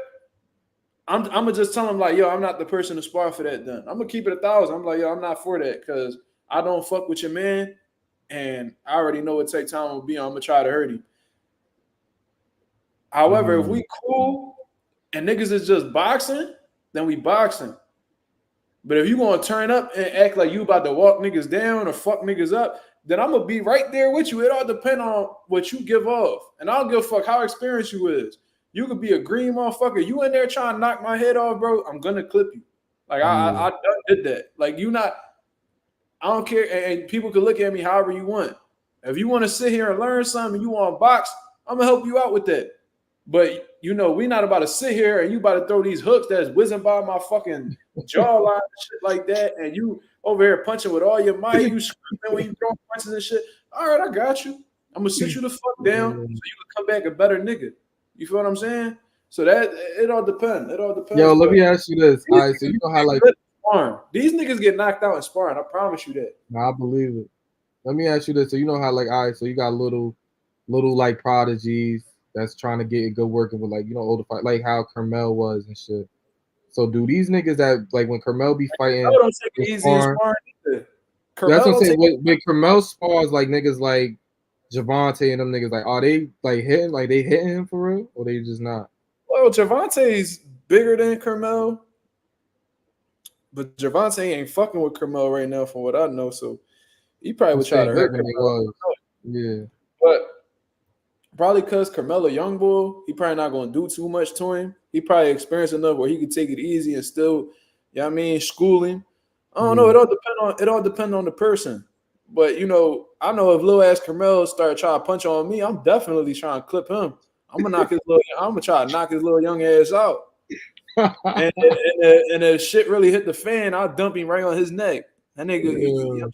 I'm gonna just tell him like, yo, I'm not the person to spar for that. Then I'm gonna keep it 1,000. I'm like, yo, I'm not for that because I don't fuck with your man, and I already know what type time will be. I'm gonna try to hurt him. However, if we cool and niggas is just boxing, then we boxing. But if you gonna turn up and act like you about to walk niggas down or fuck niggas up, then I'm gonna be right there with you. It all depends on what you give off. And I don't give a fuck how experienced you is. You could be a green motherfucker. You in there trying to knock my head off, bro, I'm gonna clip you. Like I did that. Like I don't care. And people can look at me however you want. If you want to sit here and learn something, you want to box, I'm gonna help you out with that. But we not about to sit here and you about to throw these hooks that's whizzing by my fucking jawline and shit like that, and you over here punching with all your might, you screaming when you throwing punches and shit. All right, I got you. I'm gonna sit you the fuck down so you can come back a better nigga. You feel what I'm saying? So that it all depends. It all depends. Yo, let me ask you this. All right, so you know how like sparring. These niggas get knocked out in sparring. I promise you that. I believe it. Let me ask you this. So you know how like, all right, so you got little like prodigies that's trying to get good working with like older fight, like how Carmel was and shit. So do these niggas that like when Carmel be fighting? Don't take it easy in sparring either. That's what I'm saying. When Carmel spars like niggas like Gervonta and them niggas, like are they like hitting? Like they hitting him for real, or they just not? Well, Gervonta's bigger than Carmel, but Gervonta ain't fucking with Carmel right now, from what I know. So he probably would try to hurt Carmel. Yeah, but probably because Carmelo young bull, he probably not going to do too much to him. He probably experienced enough where he could take it easy and still, school him. I don't know. It all depends on the person. But I know if little ass Carmelo start trying to punch on me, I'm definitely trying to clip him. I'm gonna try to knock his little young ass out. and if shit really hit the fan, I'll dump him right on his neck. That nigga,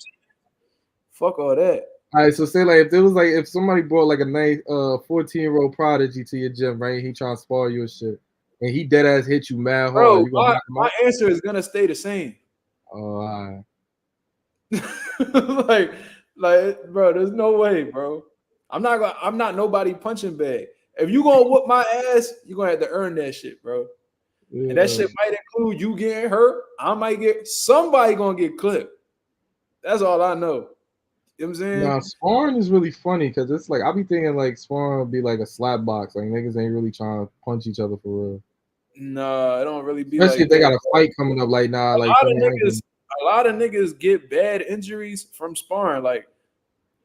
fuck all that. All right, so say like if somebody brought like a nice 14-year-old prodigy to your gym, right? He trying to spar you and shit, and he dead ass hit you mad hard. Bro, my answer is gonna stay the same. Oh, all right. like, bro, there's no way, bro. I'm not nobody punching bag. If you gonna whoop my ass, you're gonna have to earn that shit, bro. Yeah. And that shit might include you getting hurt. Somebody gonna get clipped. That's all I know. You know what I'm saying? Nah, sparring is really funny because it's like I be thinking like sparring would be like a slap box. Like niggas ain't really trying to punch each other for real. No, it don't really be. Especially if they got a fight coming up. Like nah, like a lot of niggas get bad injuries from sparring. Like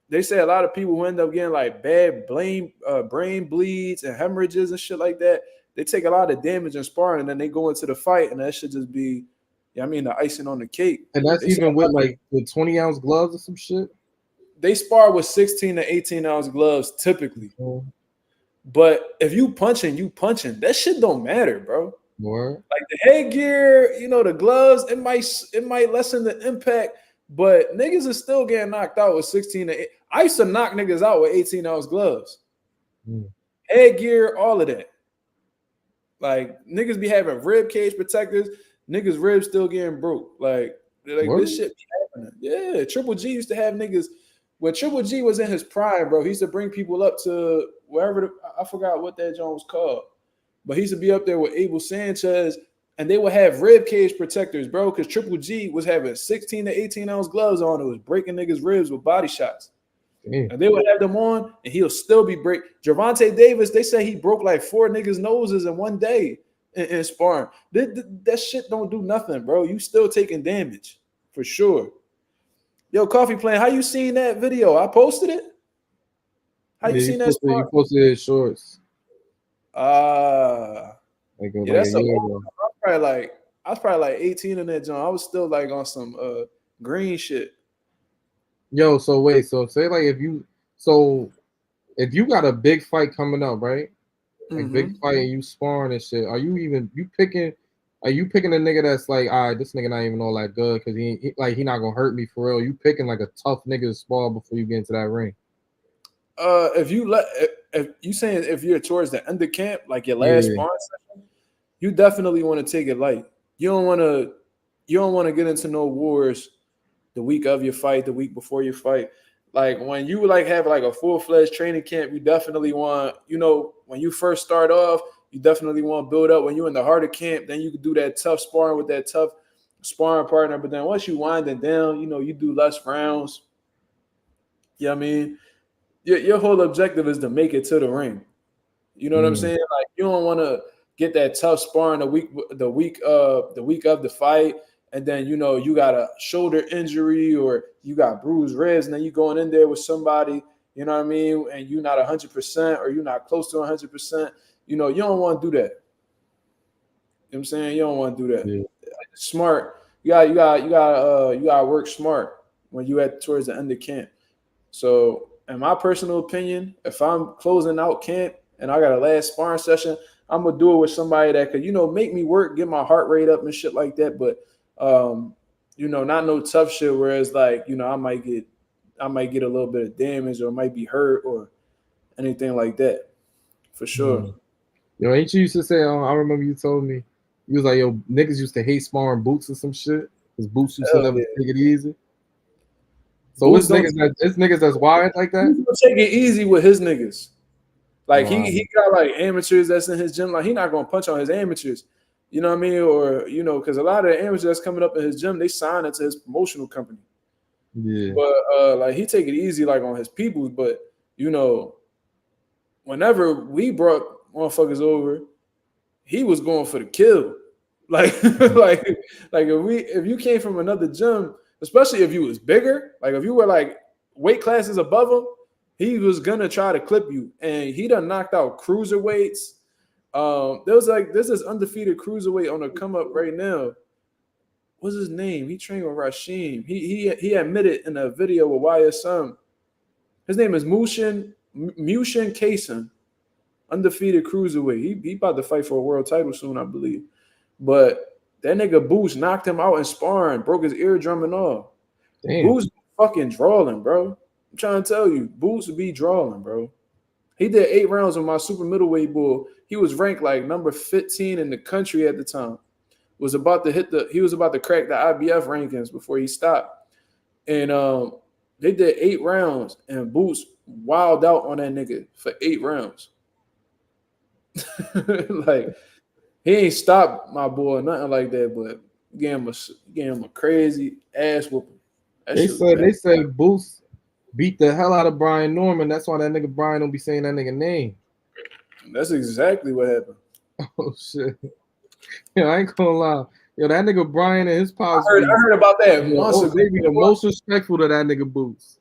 they say, a lot of people who end up getting like bad brain bleeds and hemorrhages and shit like that. They take a lot of damage in sparring, and then they go into the fight, and that should just be, the icing on the cake. And that's even with like the 20-ounce gloves or some shit. they spar with 16 to 18 ounce gloves typically. Mm-hmm. But if you punching, you punching. That shit don't matter, bro. More. Like the headgear, you know, the gloves, it might lessen the impact, but niggas is still getting knocked out with 16 to 8. I used to knock niggas out with 18 ounce gloves. Headgear, all of that. Like niggas be having rib cage protectors, niggas ribs still getting broke. Like this shit be happening. Yeah, Triple G used to have niggas. When Triple G was in his prime, bro, he used to bring people up to wherever I forgot what that joint was called, but he used to be up there with Abel Sanchez, and they would have rib cage protectors, bro, because Triple G was having 16 to 18 ounce gloves on. It was breaking niggas' ribs with body shots. And they would have them on, and he'll still be break. Gervonta Davis, they say he broke like 4 niggas' noses in one day in sparring. That shit don't do nothing, bro. You still taking damage for sure. Yo, Coffee Plan, how you seen that video? I posted it. How you seen that? You posted it shorts. Yeah, that's a long time. I was probably like 18 in that joint. I was still like on some green shit. Yo, so wait, so say like if you got a big fight coming up, right? Like big fight and you sparring and shit, are you picking a nigga that's like, all right, this nigga not even all that good because he not gonna hurt me for real? You picking like a tough nigga to spar before you get into that ring? If you saying if you're towards the end of camp, like your last sparring session, you definitely want to take it light. You don't want to get into no wars the week of your fight, the week before your fight. Like when you like have like a full-fledged training camp, you definitely want, you know, when you first start off, you definitely want to build up. When you're in the heart of camp, then you can do that tough sparring with that tough sparring partner. But then once you wind it down, you know, you do less rounds. You know what I mean? Your whole objective is to make it to the ring. You know what I'm saying? Like you don't want to get that tough sparring the week of the fight, and then you know you got a shoulder injury or you got bruised ribs, and then you going in there with somebody, you know what I mean, and you're not 100% or you're not close to 100%. You know, you don't want to do that. You know what I'm saying? You don't want to do that. Yeah. Smart. You gotta work smart when you at towards the end of camp. So, in my personal opinion, if I'm closing out camp and I got a last sparring session, I'm gonna do it with somebody that could, you know, make me work, get my heart rate up and shit like that. But you know, not no tough shit where it's like, you know, I might get a little bit of damage or might be hurt or anything like that. For sure. Yo, ain't you used to say, I remember you told me, you was like, yo, niggas used to hate sparring Boots or some shit. Because Boots used to never take it easy. So it's niggas that's wired like that? He's gonna take it easy with his niggas. Like he got like amateurs that's in his gym. Like he not gonna punch on his amateurs. You know what I mean? Or, you know, because a lot of the amateurs that's coming up in his gym, they sign it to his promotional company. Yeah. But like he take it easy like on his people. But, you know, whenever we brought motherfuckers over, he was going for the kill. Like if you came from another gym, especially if you was bigger, like if you were like weight classes above him, he was gonna try to clip you. And he done knocked out cruiserweights. There's this undefeated cruiserweight on the come up right now. What's his name? He trained with Rashim. He admitted in a video with YSM. His name is Mushin Kaysen, undefeated cruiserweight. He about to fight for a world title soon, I believe. But that nigga Boots knocked him out in sparring, broke his eardrum and all. Damn. Boots fucking drawing, bro. I'm trying to tell you, Boots would be drawing, bro. He did 8 rounds with my super middleweight bull. He was ranked like number 15 in the country at the time. He was about to crack the IBF rankings before he stopped. And they did 8 rounds, and Boots wilded out on that nigga for 8 rounds. Like, he ain't stopped my boy, nothing like that, but gave him a crazy ass whooping. They said Boots beat the hell out of Brian Norman. That's why that nigga Brian don't be saying that nigga name. That's exactly what happened. Oh shit. Yeah, I ain't gonna lie. Yo, that nigga Brian and his pops. I heard about that. They be the most respectful to that nigga Boots.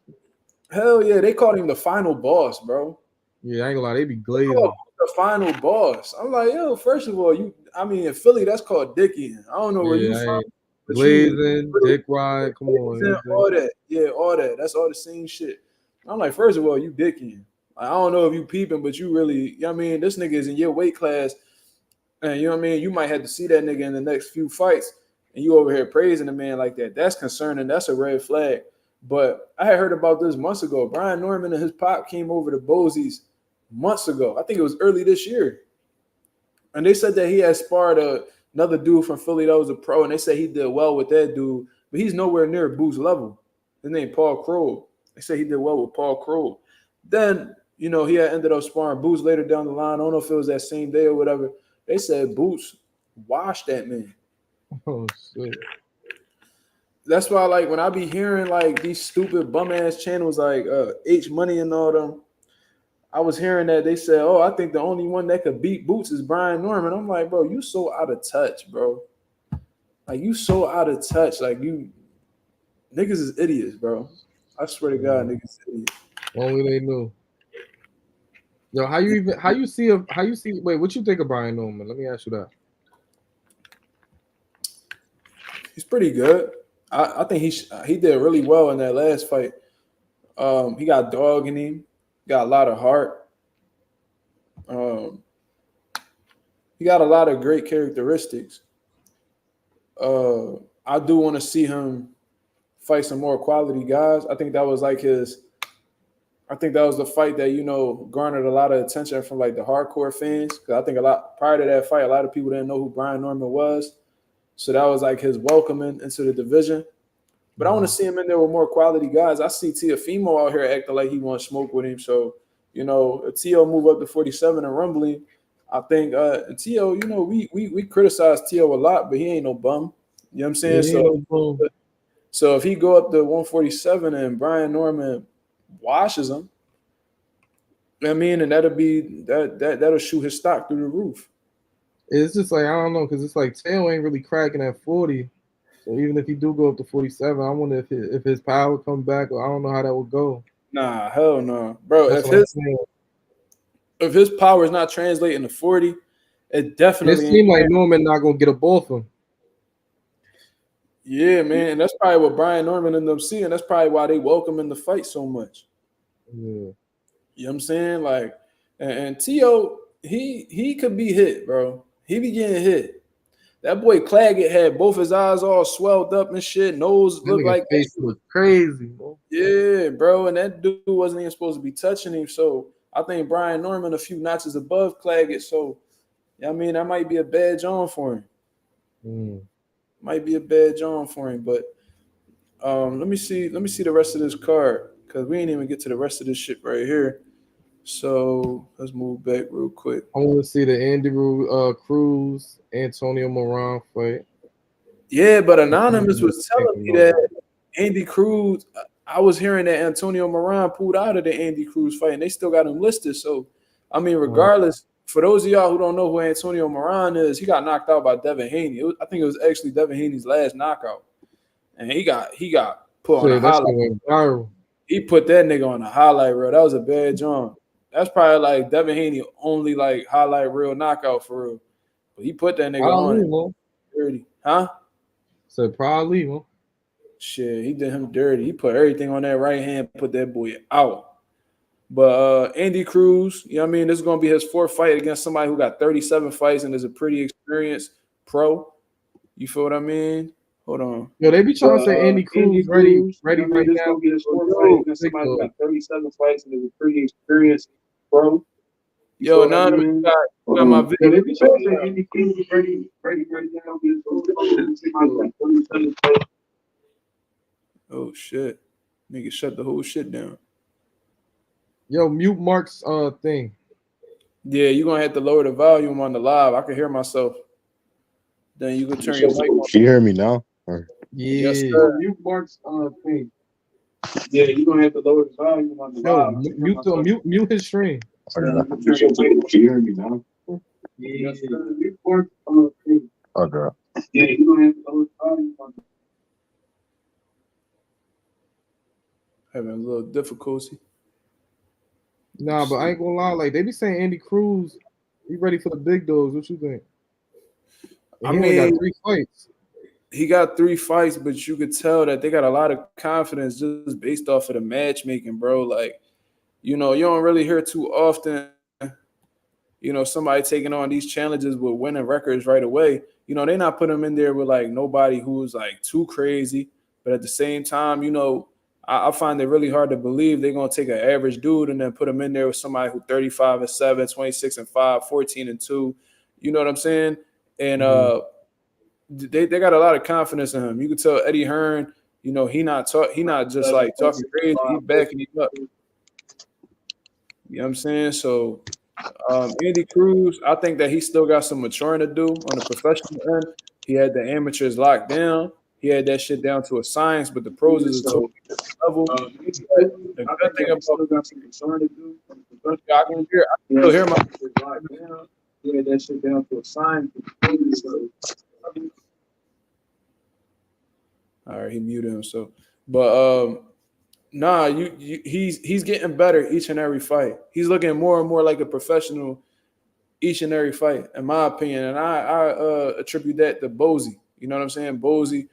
Hell yeah, they called him the final boss, bro. Yeah, I ain't gonna lie, they be glazing. The final boss. I'm like, yo, first of all, in Philly, that's called Dickie. I don't know where you from. Blazing, Dick Ride, come on. All that. Yeah, all that. That's all the same shit. I'm like, first of all, you dicking. I don't know if you peeping, but you really, you know what I mean? This nigga is in your weight class. And you know what I mean? You might have to see that nigga in the next few fights. And you over here praising the man like that. That's concerning. That's a red flag. But I had heard about this months ago. Brian Norman and his pop came over to Bosie's months ago. I think it was early this year. And they said that he had sparred another dude from Philly that was a pro. And they said he did well with that dude. But he's nowhere near Boo's level. His name Paul Kroll. They said he did well with Paul Kroll. Then, you know, he had ended up sparring Boots later down the line. I don't know if it was that same day or whatever. They said Boots washed that man. Oh, shit. That's why, like, when I be hearing, like, these stupid bum-ass channels like H Money and all them, I was hearing that they said, oh, I think the only one that could beat Boots is Brian Norman. I'm like, bro, you so out of touch, bro. Like, you so out of touch. Like, you niggas is idiots, bro. I swear to God, niggas is idiots. Only they knew. Yo, how you see wait, what you think of Brian Norman? Let me ask you that. He's pretty good. I think he did really well in that last fight. He got dog in him. Got a lot of heart. He got a lot of great characteristics. I do want to see him fight some more quality guys. I think that was the fight that, you know, garnered a lot of attention from like the hardcore fans. Because I think prior to that fight, a lot of people didn't know who Brian Norman was. So that was like his welcoming into the division. But I want to see him in there with more quality guys. I see Teofimo out here acting like he wants smoke with him. So, you know, if Teo move up to 47 and rumbling, I think Teo, you know, we criticize Teo a lot, but he ain't no bum. You know what I'm saying? So if he go up to 147 and Brian Norman washes him, I mean, and that'll shoot his stock through the roof. It's just like, I don't know, because it's like Teo ain't really cracking at 40. So even if he do go up to 47, I wonder if his power come back, or I don't know how that would go. Nah, hell no. Bro, if his power is not translating to 40, it definitely it seems like Norman not gonna get a ball from him. Yeah, man. And that's probably what Brian Norman and them see, and that's probably why they welcome him to fight so much. Yeah. You know what I'm saying? Like, and Teo, he could be hit, bro. He be getting hit. That boy Claggett had both his eyes all swelled up and shit. Nose looked like face looked crazy, bro. Yeah, bro. And that dude wasn't even supposed to be touching him. So I think Brian Norman a few notches above Claggett. So I mean, that might be a bad John for him. Might be a bad John for him. But let me see the rest of this card, because we ain't even get to the rest of this shit right here. So let's move back real quick. I want to see the Andy Cruz, Antonio Moran fight. Yeah, but Anonymous was telling me that Andy Cruz, I was hearing that Antonio Moran pulled out of the Andy Cruz fight, and they still got him listed. So, I mean, regardless, for those of y'all who don't know who Antonio Moran is, he got knocked out by Devin Haney. I think it was actually Devin Haney's last knockout. And he got put on a highlight. He put that nigga on a highlight reel. That was a bad John. That's probably like Devin Haney only like highlight reel knockout for real. But he put that nigga on dirty. Huh? So probably, man. Shit, he did him dirty. He put everything on that right hand, put that boy out. But Andy Cruz, you know what I mean? This is going to be his fourth fight against somebody who got 37 fights and is a pretty experienced pro. You feel what I mean? Hold on. Yo, they be trying to say Andy Cruz ready right now. Be his fourth fight against somebody who got 37 fights and is a pretty experienced pro. Yo, Anonymous got my video. They be trying to say Andy Cruz ready right now. Be his fourth fight against somebody who got 37 fights. Oh shit. Nigga shut the whole shit down. Yo, mute Mark's thing. Yeah, you're gonna have to lower the volume on the live. I can hear myself. Then you can turn your mic on. Can you hear me now? Or? Yeah. Yes, sir. Mute Mark's thing. Yeah, you're gonna have to lower the volume on the live. Mute his stream. Can you hear me now? Yes, sir. Mute Mark's thing. Oh, girl. Yeah, you're gonna have to lower the volume on the having a little difficulty. Nah, but I ain't gonna lie. Like, they be saying Andy Cruz, he ready for the big dogs. What you think? He only got 3 fights. he got 3 fights, but you could tell that they got a lot of confidence just based off of the matchmaking, bro. Like, you don't really hear too often, somebody taking on these challenges with winning records right away. They're not putting them in there with like nobody who's like too crazy. But at the same time, I find it really hard to believe they're going to take an average dude and then put him in there with somebody who 35-7, 26-5, 14-2. You know what I'm saying? And they got a lot of confidence in him. You could tell Eddie Hearn, he not just like talking crazy. He backing him up. You know what I'm saying? So Andy Cruz, I think that he still got some maturing to do on the professional end. He had the amateurs locked down. He had that shit down to a science, but the pros is a totally different level. The good thing about got some maturing to do on the professional, I can still hear my locked down. He had that shit down to a science. All right, he muted himself. But nah, he's getting better each and every fight. He's looking more and more like a professional each and every fight, in my opinion. And I attribute that to Bozy. You know what I'm saying? Bozy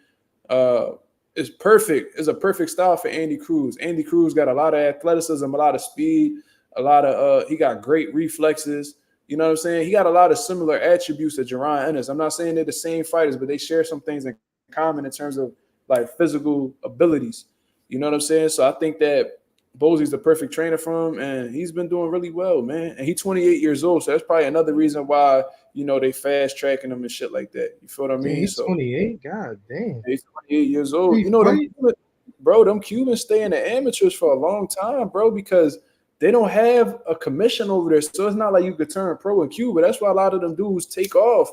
is perfect. Is a perfect style for Andy Cruz. Andy Cruz got a lot of athleticism, a lot of speed, a lot of he got great reflexes. You know what I'm saying? He got a lot of similar attributes to Jaron Ennis. I'm not saying they're the same fighters, but they share some things in common in terms of like physical abilities. You know what I'm saying? So I think that Bozy's the perfect trainer for him, and he's been doing really well, man. And he's 28 years old, so that's probably another reason why, they fast tracking him and shit like that. You feel what I mean? He's 28? God damn. He's 28 years old. Them Cubans stay in the amateurs for a long time, bro, because they don't have a commission over there. So it's not like you could turn pro in Cuba. That's why a lot of them dudes take off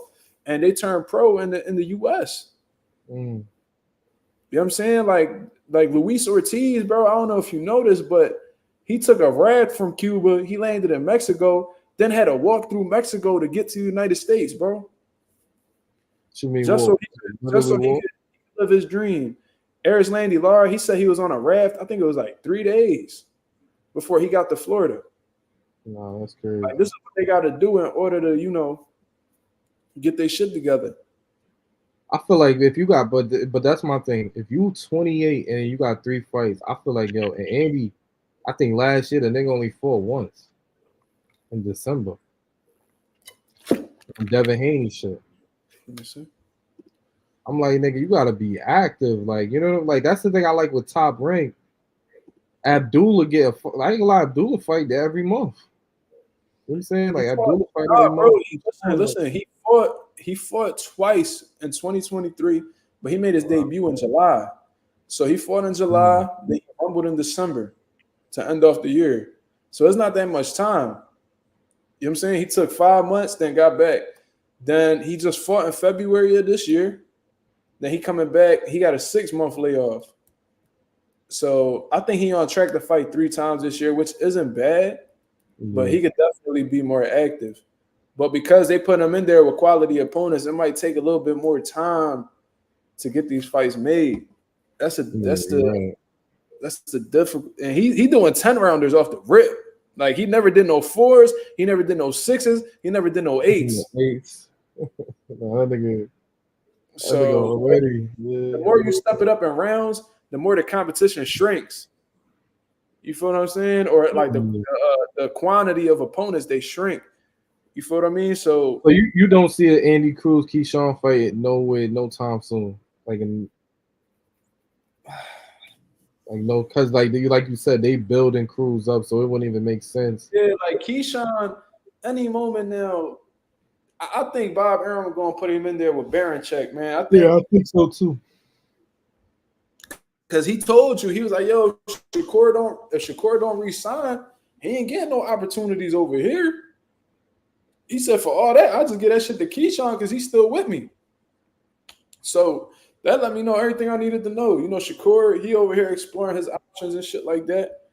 and they turn pro in the U.S. You know what I'm saying? Like Luis Ortiz, bro, I don't know if you noticed, but he took a ride from Cuba. He landed in Mexico, then had to walk through Mexico to get to the United States, bro. Just so he could live his dream. Eris Landy Lara, he said he was on a raft. I think it was like 3 days before he got to Florida. No, that's crazy. Like, this is what they got to do in order to, get their shit together. I feel like if you got, but that's my thing. If you 28 and you got 3 fights, I feel like, and Andy, I think last year the nigga only fought once in December. Devin Haney shit. Let me see. I'm like, nigga, you gotta be active. Like, like that's the thing I like with Top Rank. Abdullah Abdullah fight every month. You know what I'm saying? Like Abdullah fight every month. Listen, he fought twice in 2023, but he made his debut in July. So he fought in July, then he rumbled in December to end off the year. So it's not that much time. You know what I'm saying? He took 5 months, then got back. Then he just fought in February of this year. Then he coming back. He got a 6-month layoff. So I think he on track to fight 3 times this year, which isn't bad, but he could definitely be more active. But because they put him in there with quality opponents, it might take a little bit more time to get these fights made. That's the difficult. And he doing 10 rounders off the rip. Like he never did no 4s, he never did no 6s, he never did no 8s. So the more you step it up in rounds, the more the competition shrinks. You feel what I'm saying? Or like the quantity of opponents, they shrink. You feel what I mean? So you don't see an Andy Cruz Keyshawn fight no time soon. Because like you said, they building Cruz up, so it wouldn't even make sense. Yeah, like Keyshawn, any moment now, I think Bob Arum going to put him in there with Baranchek, man. I think so too. Because he told you, he was like, yo, if Shakur don't resign, he ain't getting no opportunities over here. He said, for all that, I just get that shit to Keyshawn because he's still with me. So that let me know everything I needed to know. Shakur, he over here exploring his options and shit like that.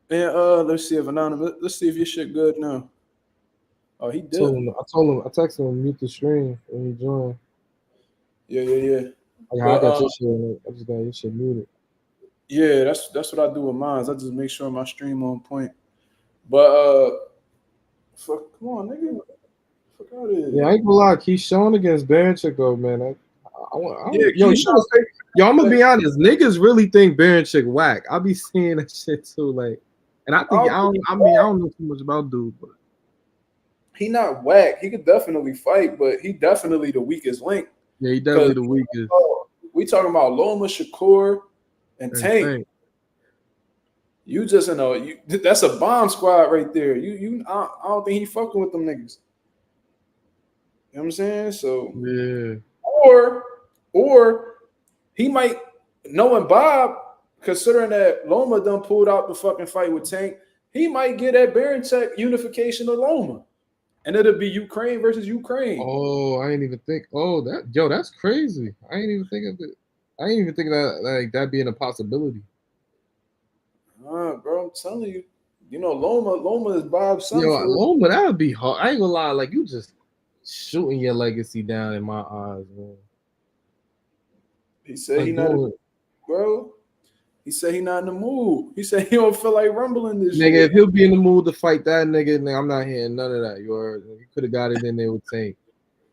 And let's see if your shit good now. Oh, he did. I texted him mute the stream when he joined. Yeah. I got your shit. I just got your shit muted. Yeah, that's what I do with mine. I just make sure my stream on point. But come on, nigga. Fuck out of here. Yeah, I ain't gonna lie. Keyshawn against Baranchik though, man. I'm gonna be honest. Niggas really think Baranchik whack. I be seeing that shit too. Like, and I think I don't know too much about dude, but he not whack. He could definitely fight, but he definitely the weakest link. Yeah, he definitely the weakest. We talking about Loma, Shakur, and Tank. You just that's a bomb squad right there. I don't think he fucking with them niggas. You know what I'm saying? So yeah. Or he might, knowing Bob, considering that Loma done pulled out the fucking fight with Tank, he might get that Baranchik unification of Loma. And it'll be Ukraine versus Ukraine. Oh, I didn't even think. Oh, that's crazy. I ain't even think of it. I ain't even think of that, like that being a possibility. Bro, I'm telling you. You know, Loma is Bob's son. Yo, Loma, that would be hard. I ain't gonna lie, like you just shooting your legacy down in my eyes, man. He said he not, bro. He said he not in the mood. He said he don't feel like rumbling this nigga. shit. If he'll be in the mood to fight that nigga, I'm not hearing none of that. You could have got it in there with Tank.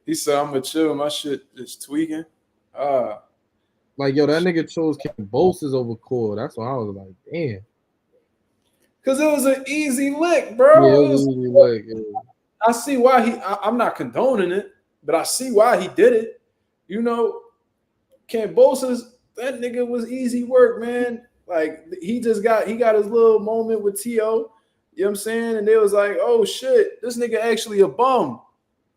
He said I'm gonna chill. My shit is tweaking. Like yo, that nigga chose Kambosos over Core. That's why I was like, damn. Cause it was an easy lick, bro. Yeah, it was easy lick. Yeah. I see why I'm not condoning it, but I see why he did it. You know, Kambosos, that nigga was easy work, man. Like he got his little moment with T.O. You know what I'm saying? And they was like, oh shit, this nigga actually a bum.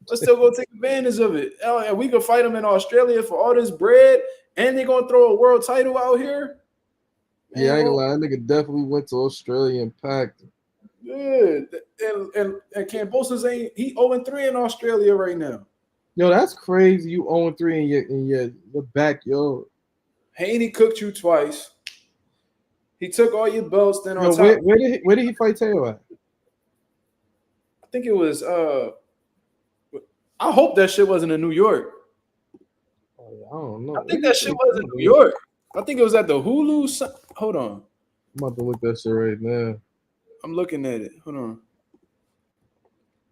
Let's still go take advantage of it. And we could fight him in Australia for all this bread, and they gonna throw a world title out here. Man, yeah, I ain't gonna lie, that nigga definitely went to Australia and packed. Yeah, and Kambosos he 0-3 in Australia right now. Yo, that's crazy. You 0-3 in your backyard. Haney cooked you twice. He took all your belts. Then on top, where did he fight Teo at? I think it was. I hope that shit wasn't in New York. Oh, yeah, I don't know. I think that shit was in New York. I think it was at the Hulu. Hold on. I'm about to look that shit right now. I'm looking at it. Hold on.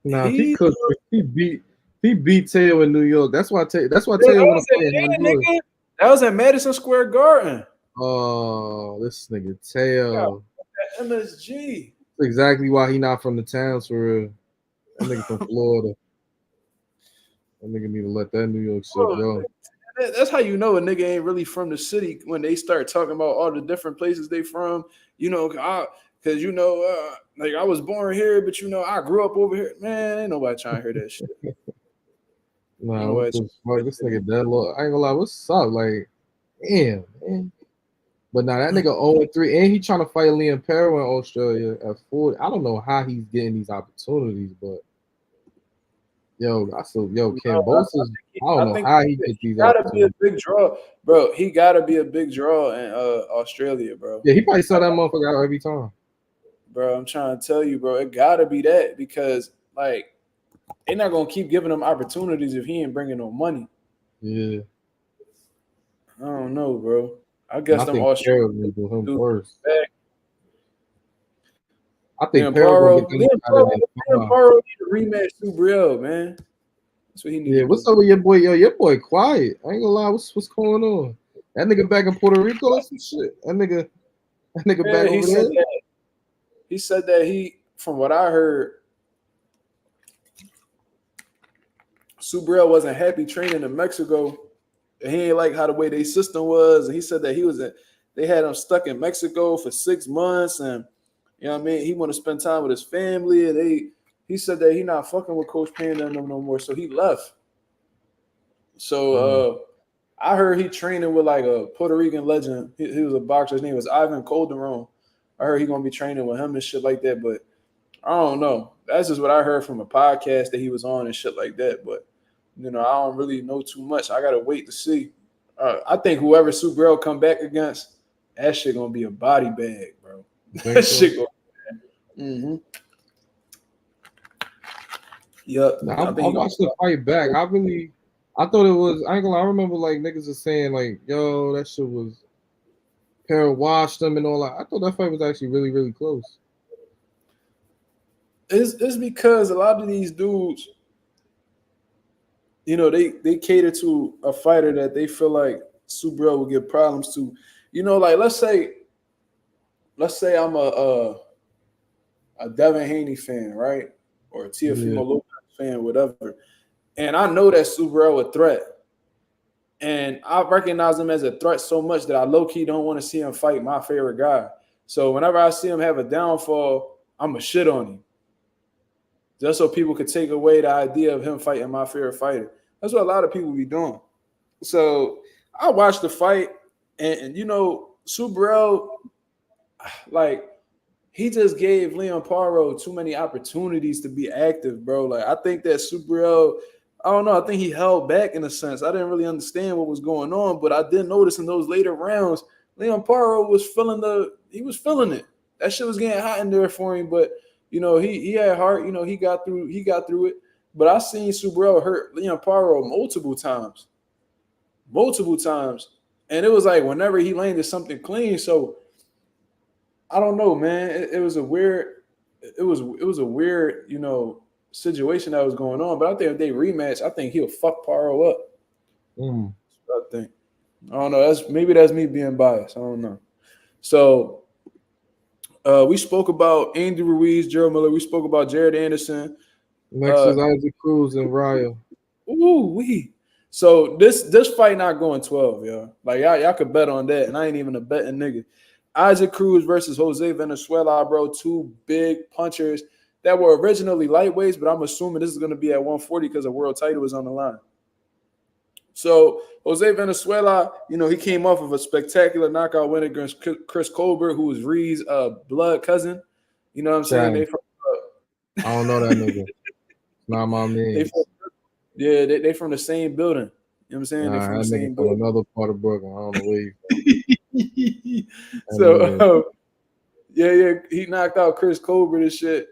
Nah, he beat Teo in New York. That's why Teo want to play in New York. That was at Madison Square Garden. Oh, this nigga Teo. Yeah, MSG. That's exactly why he not from the towns for real. That nigga from Florida. That nigga need to let that New York shit go. That's how you know a nigga ain't really from the city when they start talking about all the different places they from. You know, because you know, like I was born here, but you know, I grew up over here. Man, ain't nobody trying to hear that shit. Nah, what the fuck? This nigga dead low. I ain't gonna lie, what's up? Like, damn, man. But now that nigga 0-3, and he trying to fight Liam Perro in Australia at 40. I don't know how he's getting these opportunities, but Kambosos, I don't know how he gets these opportunities. Gotta be a big draw, bro. He gotta be a big draw in Australia, bro. Yeah, he probably sell that motherfucker out every time. Bro, I'm trying to tell you, bro, it gotta be that because like they're not gonna keep giving him opportunities if he ain't bringing no money. Yeah, I don't know, bro. I guess I them Australians do him first. I think Paro need to rematch Subriel, man. That's what he needs. Yeah, what's up with your boy? Yo, your boy quiet. I ain't gonna lie. What's going on? That nigga back in Puerto Rico or some shit. That nigga man, back over there. He said that from what I heard, Subriel wasn't happy training in Mexico. And he ain't like how the way their system was. And he said that they had him stuck in Mexico for 6 months, and you know what I mean? He want to spend time with his family, and he said that he not fucking with Coach Panda no more, so he left. So I heard he training with like a Puerto Rican legend. He was a boxer. His name was Ivan Calderon. I heard he gonna be training with him and shit like that, but I don't know. That's just what I heard from a podcast that he was on and shit like that. But you know, I don't really know too much. I gotta wait to see. I think whoever Subriel come back against, that shit gonna be a body bag, bro. That shit gonna be. Mm-hmm. Yep. I watched the fight back. I thought it was. I ain't gonna lie. I remember like niggas are saying like, "Yo, that shit was." Perro washed them and all that. I thought that fight was actually really, really close. It's because a lot of these dudes, you know, they cater to a fighter that they feel like Subriel will give problems to. You know, like let's say I'm a Devin Haney fan, right? Or a Teofimo Lopez fan, whatever. And I know that Subriel a threat. And I recognize him as a threat so much that I low-key don't want to see him fight my favorite guy. So whenever I see him have a downfall, I'm going to shit on him. Just so people could take away the idea of him fighting my favorite fighter. That's what a lot of people be doing. So I watched the fight, and you know, Subriel, like, he just gave Leon Paro too many opportunities to be active, bro. Like, I think that Subriel, I don't know, I think he held back in a sense. I didn't really understand what was going on, but I did notice in those later rounds, Leon Paro was feeling it. That shit was getting hot in there for him, but you know, he had heart, you know, he got through it. But I seen Subriel hurt Leon Paro multiple times. And it was like whenever he landed something clean. So I don't know, man. It was a weird, you know, situation that was going on. But I think if they rematch, I think he'll fuck Paro up. I think. I don't know. Maybe that's me being biased. I don't know. So we spoke about Andy Ruiz, Gerald Miller. We spoke about Jared Anderson. Next is Isaac Cruz and Ryo. So this fight not going 12, yo. Like y'all could bet on that, and I ain't even a betting nigga. Isaac Cruz versus Jose Venezuela, bro. Two big punchers that were originally lightweights, but I'm assuming this is going to be at 140 because the world title is on the line. So Jose Venezuela, you know, he came off of a spectacular knockout win against Chris Colbert, who was Reed's blood cousin. You know what I'm saying? I don't know that nigga. Not my man. They from the same building. You know what I'm saying? They from the same building. Another part of Brooklyn. I don't know where you So he knocked out Chris Colbert and shit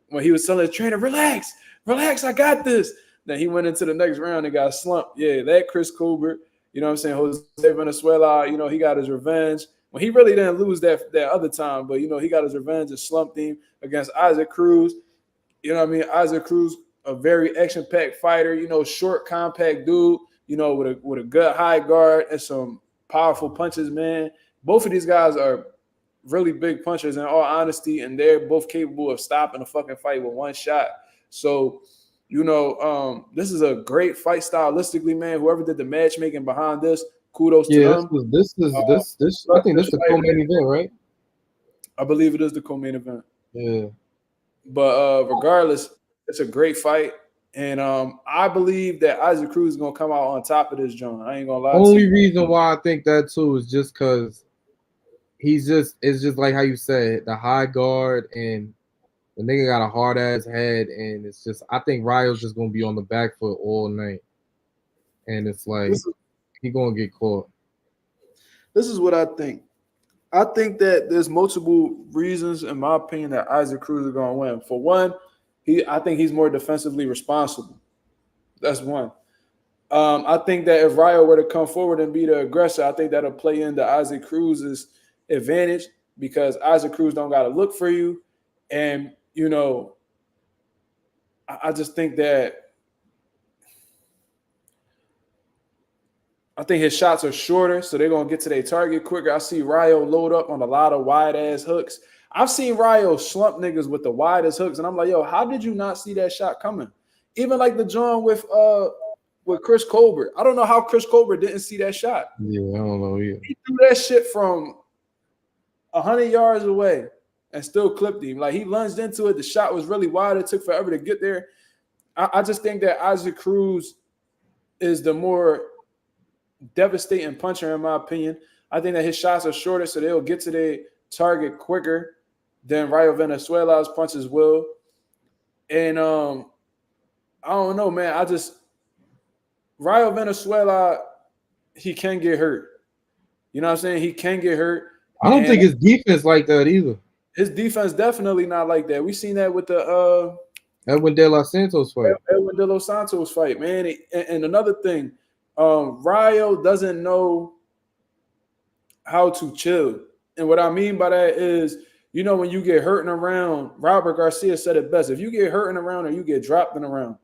when he was telling the trainer, relax, I got this. Then he went into the next round and got slumped. Yeah, that Chris Colbert, you know what I'm saying? Jose Venezuela, you know, he got his revenge. Well, he really didn't lose that other time, but, you know, he got his revenge and slumped him against Isaac Cruz. You know what I mean? Isaac Cruz, a very action-packed fighter, you know, short, compact dude, you know, with a good high guard and some powerful punches, man. Both of these guys are really big punchers in all honesty, and they're both capable of stopping a fucking fight with one shot. So, you know, this is a great fight stylistically, man. Whoever did the matchmaking behind this, kudos to them. This I think this is the co-main event, right? I believe it is the co-main event. Yeah. But regardless, it's a great fight. And I believe that Isaac Cruz is gonna come out on top of this, John. I ain't gonna lie. Only reason why I think that too is just because it's just like how you said, the high guard, and the nigga got a hard ass head, and it's just, I think Ryo's just gonna be on the back foot all night, and it's like he gonna get caught. This is what I think. I think that there's multiple reasons, in my opinion, that Isaac Cruz is gonna win. For one, I think he's more defensively responsible. That's one. I think that if Ryo were to come forward and be the aggressor, I think that'll play into Isaac Cruz's advantage because Isaac Cruz don't got to look for you. And, you know, I just think that I think his shots are shorter, so they're going to get to their target quicker. I see Ryo load up on a lot of wide-ass hooks. I've seen Ryo slump niggas with the widest hooks, and I'm like, yo, how did you not see that shot coming? Even like the John with Chris Colbert. I don't know how Chris Colbert didn't see that shot. Yeah, I don't know either. He threw that shit from 100 yards away and still clipped him. Like, he lunged into it. The shot was really wide. It took forever to get there. I just think that Isaac Cruz is the more devastating puncher, in my opinion. I think that his shots are shorter, so they'll get to their target quicker than Ryo Venezuela's punches will. And I don't know, man. Ryo Venezuela, he can get hurt. You know what I'm saying? He can get hurt. I don't think his defense like that either. His defense definitely not like that. We seen that with the Edwin De Los Santos fight. Edwin De Los Santos fight, man. And another thing, Ryo doesn't know how to chill. And what I mean by that is, you know, when you get hurting around, Robert Garcia said it best. If you get hurting around or you get dropped in around,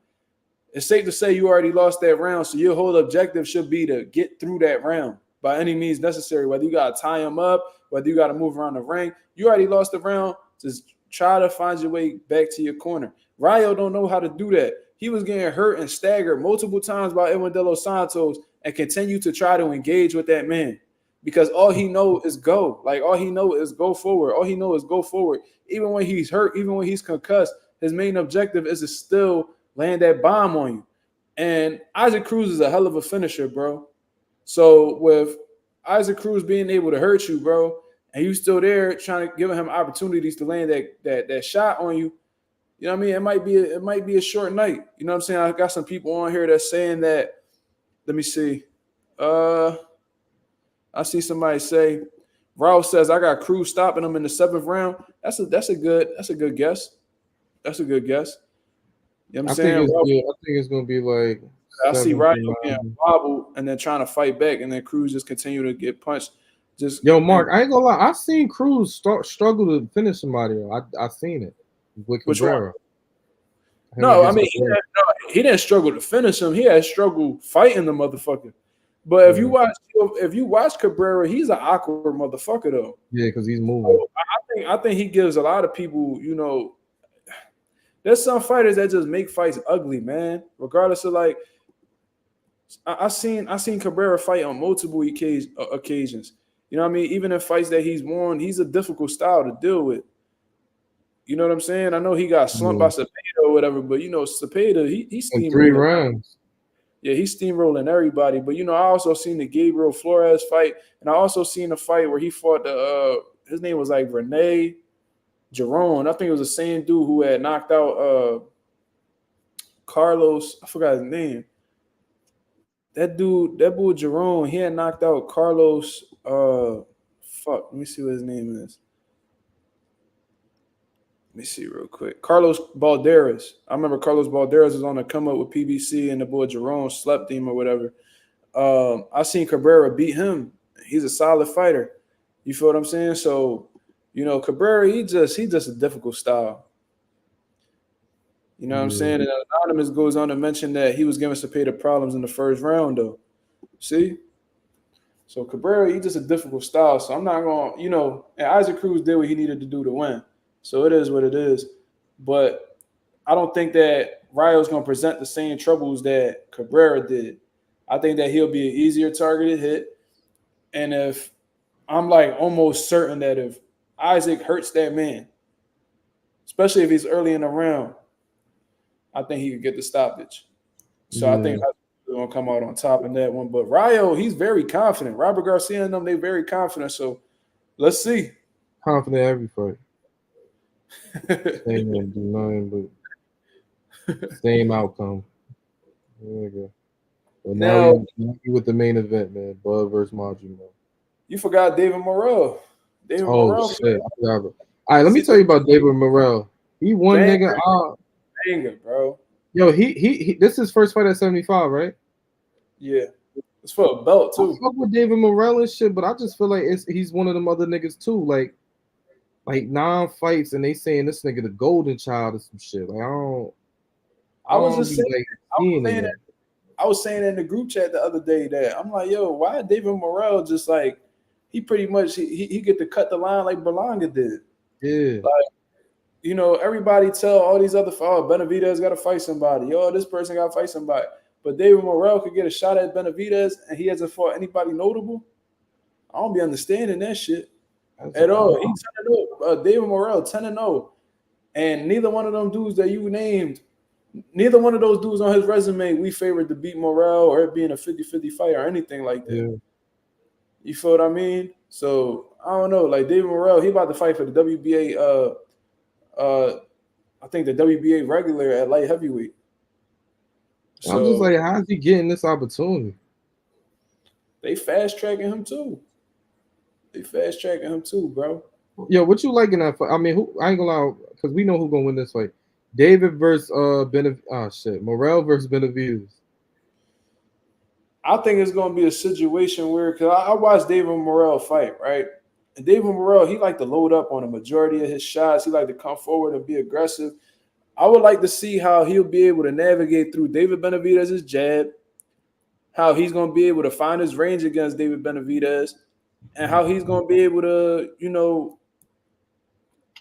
it's safe to say you already lost that round. So your whole objective should be to get through that round by any means necessary. Whether you got to tie him up, whether you got to move around the ring, you already lost the round. Just try to find your way back to your corner. Rayo don't know how to do that. He was getting hurt and staggered multiple times by Edwin De Los Santos and continued to try to engage with that man because all he know is go. Like, all he know is go forward. All he know is go forward. Even when he's hurt, even when he's concussed, his main objective is to still land that bomb on you. And Isaac Cruz is a hell of a finisher, bro. So with Isaac Cruz being able to hurt you, bro, and you still there trying to give him opportunities to land that shot on you, you know what I mean? It might be a short night. You know what I'm saying? I got some people on here that's saying that. Let me see. I see somebody say, Rouse says I got Cruz stopping him in the 7th round. That's a good guess. That's a good guess. You know what I'm saying? I think it's gonna be like I see Rayo getting wobbled and then trying to fight back, and then Cruz just continue to get punched. Just Mark, I ain't gonna lie. I seen Cruz struggle to finish somebody. I seen it with Cabrera. No, I mean he didn't struggle to finish him. He had struggle fighting the motherfucker. But if you watch Cabrera, he's an awkward motherfucker though. Yeah, because he's moving. So I think he gives a lot of people, you know. There's some fighters that just make fights ugly, man. Regardless of like, I seen Cabrera fight on multiple occasions. You know what I mean? Even in fights that he's won, he's a difficult style to deal with. You know what I'm saying? I know he got slumped by Cepeda or whatever, but you know Cepeda, he steamrolling 3 rounds. Yeah, he's steamrolling everybody. But you know, I also seen the Gabriel Flores fight, and I also seen a fight where he fought his name was like Rene Jerome. I think it was the same dude who had knocked out Carlos. I forgot his name. That boy Jerome, he had knocked out Carlos. Let me see what his name is. Let me see real quick. Carlos Balderas. I remember Carlos Balderas was on the come up with PBC, and the boy Jerome slept him or whatever. I seen Cabrera beat him. He's a solid fighter. You feel what I'm saying? So, you know, Cabrera, he just a difficult style. You know what I'm saying? And Anonymous goes on to mention that he was giving Cepeda problems in the 1st round, though. See? So Cabrera, he just a difficult style. So I'm not going to, you know, and Isaac Cruz did what he needed to do to win. So it is what it is. But I don't think that Rayo's going to present the same troubles that Cabrera did. I think that he'll be an easier targeted hit. And if I'm like almost certain that if Isaac hurts that man, especially if he's early in the round, I think he could get the stoppage. So I think he's going to come out on top in that one. But Rayo, he's very confident. Robert Garcia and them, they're very confident. So let's see. Confident every fight. Same do nothing but same outcome. There you go. But now you with the main event, man. Bud versus Madrimov. You forgot David Morrell. Morrell. Shit. All right, let me tell you about David Morrell. He won nigga. Banger, bro. Yo, he this is his first fight at 75, right? Yeah. It's for a belt too. I fuck with David Morrell and shit, but I just feel like he's one of them other niggas too. Like 9 fights and they saying this nigga the golden child or some shit. Like I was saying in the group chat the other day that I'm like, yo, why David Morrell just like he pretty much he get to cut the line like Berlanga did. Yeah. Like, you know, everybody tell all these other Benavidez got to fight somebody. Yo, this person got to fight somebody. But David Morrell could get a shot at Benavidez and he hasn't fought anybody notable. I don't be understanding that shit at all. He's 10-0. David Morrell 10-0. And neither one of them dudes that you named, neither one of those dudes on his resume, we favored to beat Morrell or it being a 50-50 fight or anything like that. Yeah. You feel what I mean? So, I don't know. Like, David Morrell, he about to fight for the WBA, I think the WBA regular at light heavyweight. So, I'm just like, how's he getting this opportunity? They fast-tracking him, too. Bro. Yo, what you liking that fight? I mean, I ain't gonna lie, because we know who's gonna win this fight. David versus Morrell versus Benavidez. I think it's gonna be a situation where, because I watched David Morrell fight, right? And David Morrell, he like to load up on a majority of his shots. He like to come forward and be aggressive. I would like to see how he'll be able to navigate through David Benavidez's jab, how he's going to be able to find his range against David Benavidez, and how he's going to be able to,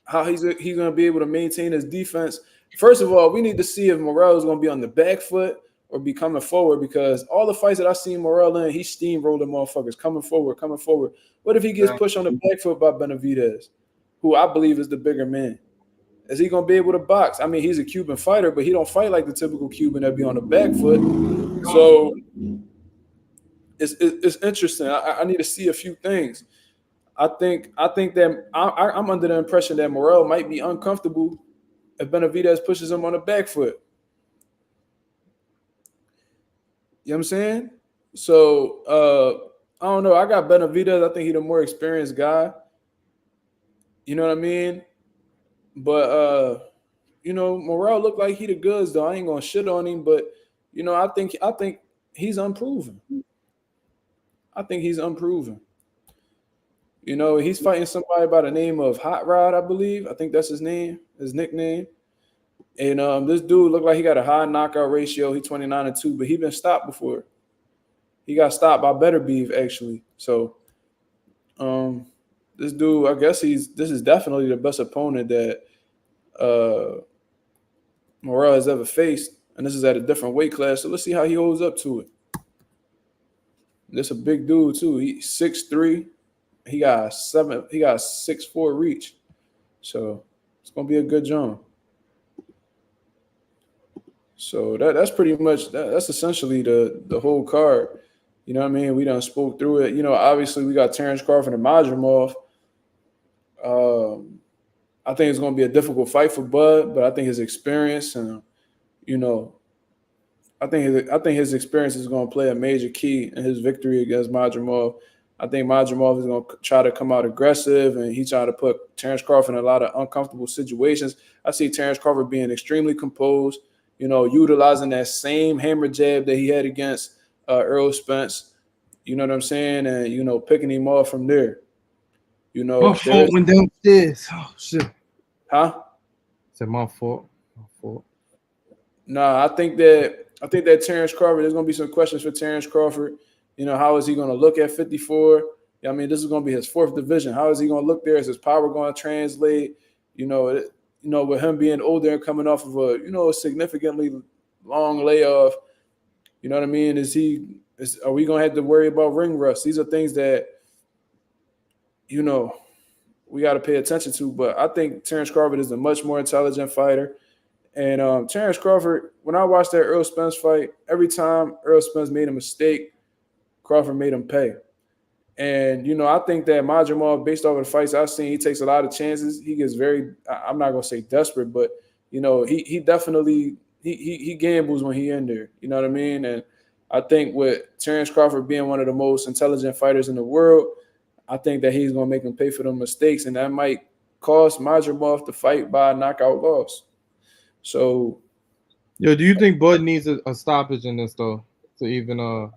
how he's going to be able to maintain his defense. First of all, we need to see if Morrell is going to be on the back foot or be coming forward, because all the fights that I've seen Morrell in, he's steamrolling motherfuckers, coming forward. What if he gets pushed on the back foot by Benavidez, who I believe is the bigger man? Is he going to be able to box? I mean, he's a Cuban fighter, but he don't fight like the typical Cuban that be on the back foot. So it's interesting. I need to see a few things. I think that I'm under the impression that Morrell might be uncomfortable if Benavidez pushes him on the back foot. You know what I'm saying? So I don't know. I got Benavidez. I think he's the more experienced guy. You know what I mean? But Morrell looked like he the goods though. I ain't gonna shit on him, but I think he's unproven. He's fighting somebody by the name of Hot Rod, I believe. I think that's his name, his nickname. And this dude looked like he got a high knockout ratio. He's 29-2, but he been stopped before. He got stopped by Better Beef, actually. So this dude, I guess this is definitely the best opponent that Morrell has ever faced, and this is at a different weight class. So let's see how he holds up to it. This a big dude too. He's 6'3". He got 6'4" reach. So it's gonna be a good jump. So that's pretty much that's essentially the whole card. You know what I mean? We done spoke through it. Obviously we got Terence Crawford and Madrimov. I think it's going to be a difficult fight for Bud, but I think his experience and I think his experience is going to play a major key in his victory against Madrimov. I think Madrimov is going to try to come out aggressive, and he's trying to put Terence Crawford in a lot of uncomfortable situations. I see Terence Crawford being extremely composed, utilizing that same hammer jab that he had against Earl Spence. You know what I'm saying? And, picking him off from there. My fault went downstairs. Oh, shit. Huh? Said my fault. Nah, I think that Terence Crawford, there's going to be some questions for Terence Crawford. How is he going to look at 54? I mean, this is going to be his fourth division. How is he going to look there? Is his power going to translate? With him being older and coming off of a significantly long layoff, you know what I mean? Are we going to have to worry about ring rust? These are things that, we got to pay attention to. But I think Terence Crawford is a much more intelligent fighter. And Terence Crawford, when I watched that Earl Spence fight, every time Earl Spence made a mistake, Crawford made him pay. And, I think that Madrimov, based off of the fights I've seen, he takes a lot of chances. He gets very, I'm not going to say desperate, but, he definitely, he gambles when he in there. You know what I mean? And I think with Terence Crawford being one of the most intelligent fighters in the world, I think that he's going to make him pay for them mistakes, and that might cost Madrimov the fight by a knockout loss. So, do you think Bud needs a stoppage in this though to even? I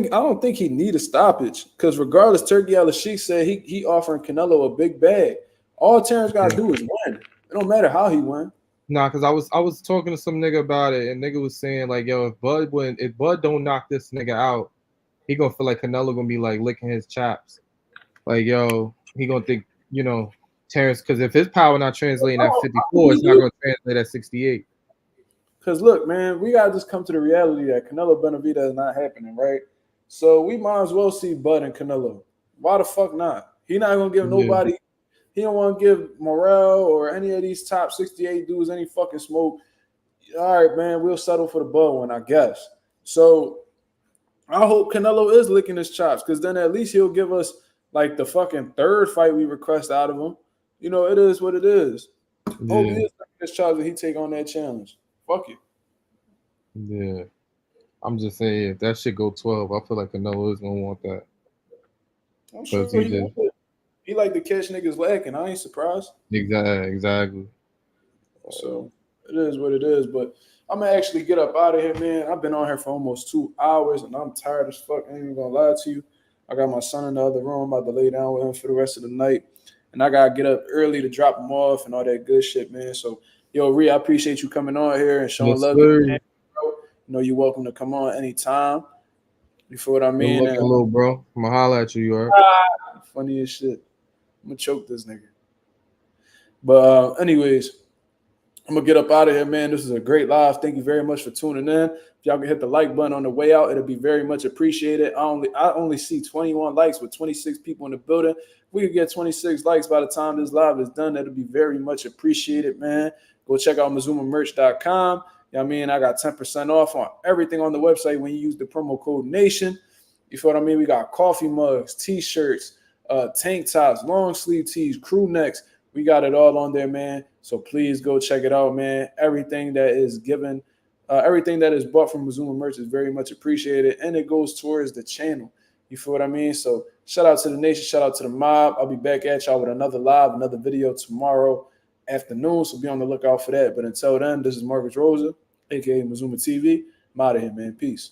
don't think he need a stoppage, because regardless, Turkey Al-Sheikh said he offering Canelo a big bag. All Terence got to do is win. It don't matter how he win. Nah, because I was talking to some nigga about it, and nigga was saying like, yo, if Bud don't knock this nigga out, he gonna feel like Canelo gonna be like licking his chops. Like, yo, he gonna think, Terence, because if his power not translating at 54, it's not gonna translate at 68. Because look, man, we gotta just come to the reality that Canelo Benavidez is not happening, right? So we might as well see Bud and Canelo. Why the fuck not? He not gonna give nobody. Yeah. He don't want to give Morrell or any of these top 68 dudes any fucking smoke. All right, man, we'll settle for the Bud one, I guess. So I hope Canelo is licking his chops, because then at least he'll give us like the fucking third fight we request out of him. It is what it is. Yeah. Hope he is licking his chops and he take on that challenge. Fuck it. Yeah. I'm just saying, if that shit go 12, I feel like Canelo is going to want that. I'm sure he like to catch niggas lacking. I ain't surprised. Exactly. So it is what it is. But I'm going to actually get up out of here, man. I've been on here for almost 2 hours, and I'm tired as fuck. I ain't even going to lie to you. I got my son in the other room. I'm about to lay down with him for the rest of the night. And I got to get up early to drop him off and all that good shit, man. So Yo, Ree, I appreciate you coming on here and showing love. You know, you're welcome to come on anytime. You feel what I mean? Good little bro. I'm gonna holler at you. You alright? Funny as shit. I'm gonna choke this nigga. But anyways, I'm gonna get up out of here, man. This is a great live. Thank you very much for tuning in. If y'all can hit the like button on the way out, it'll be very much appreciated. I only see 21 likes with 26 people in the building. If we could get 26 likes by the time this live is done, that'll be very much appreciated, man. Go check out MazumaMerch.com. You know what I mean? I got 10% off on everything on the website when you use the promo code NATION. You feel what I mean? We got coffee mugs, t-shirts, tank tops, long sleeve tees, crew necks. We got it all on there, man. So please go check it out, man. Everything that is given, everything that is bought from Mazuma Merch is very much appreciated, and it goes towards the channel. You feel what I mean? So shout out to the nation, shout out to the mob. I'll be back at y'all with another live, another video tomorrow afternoon. So be on the lookout for that. But until then, this is Marcus Rosa, aka Mazuma TV. I'm out of here, man. Peace.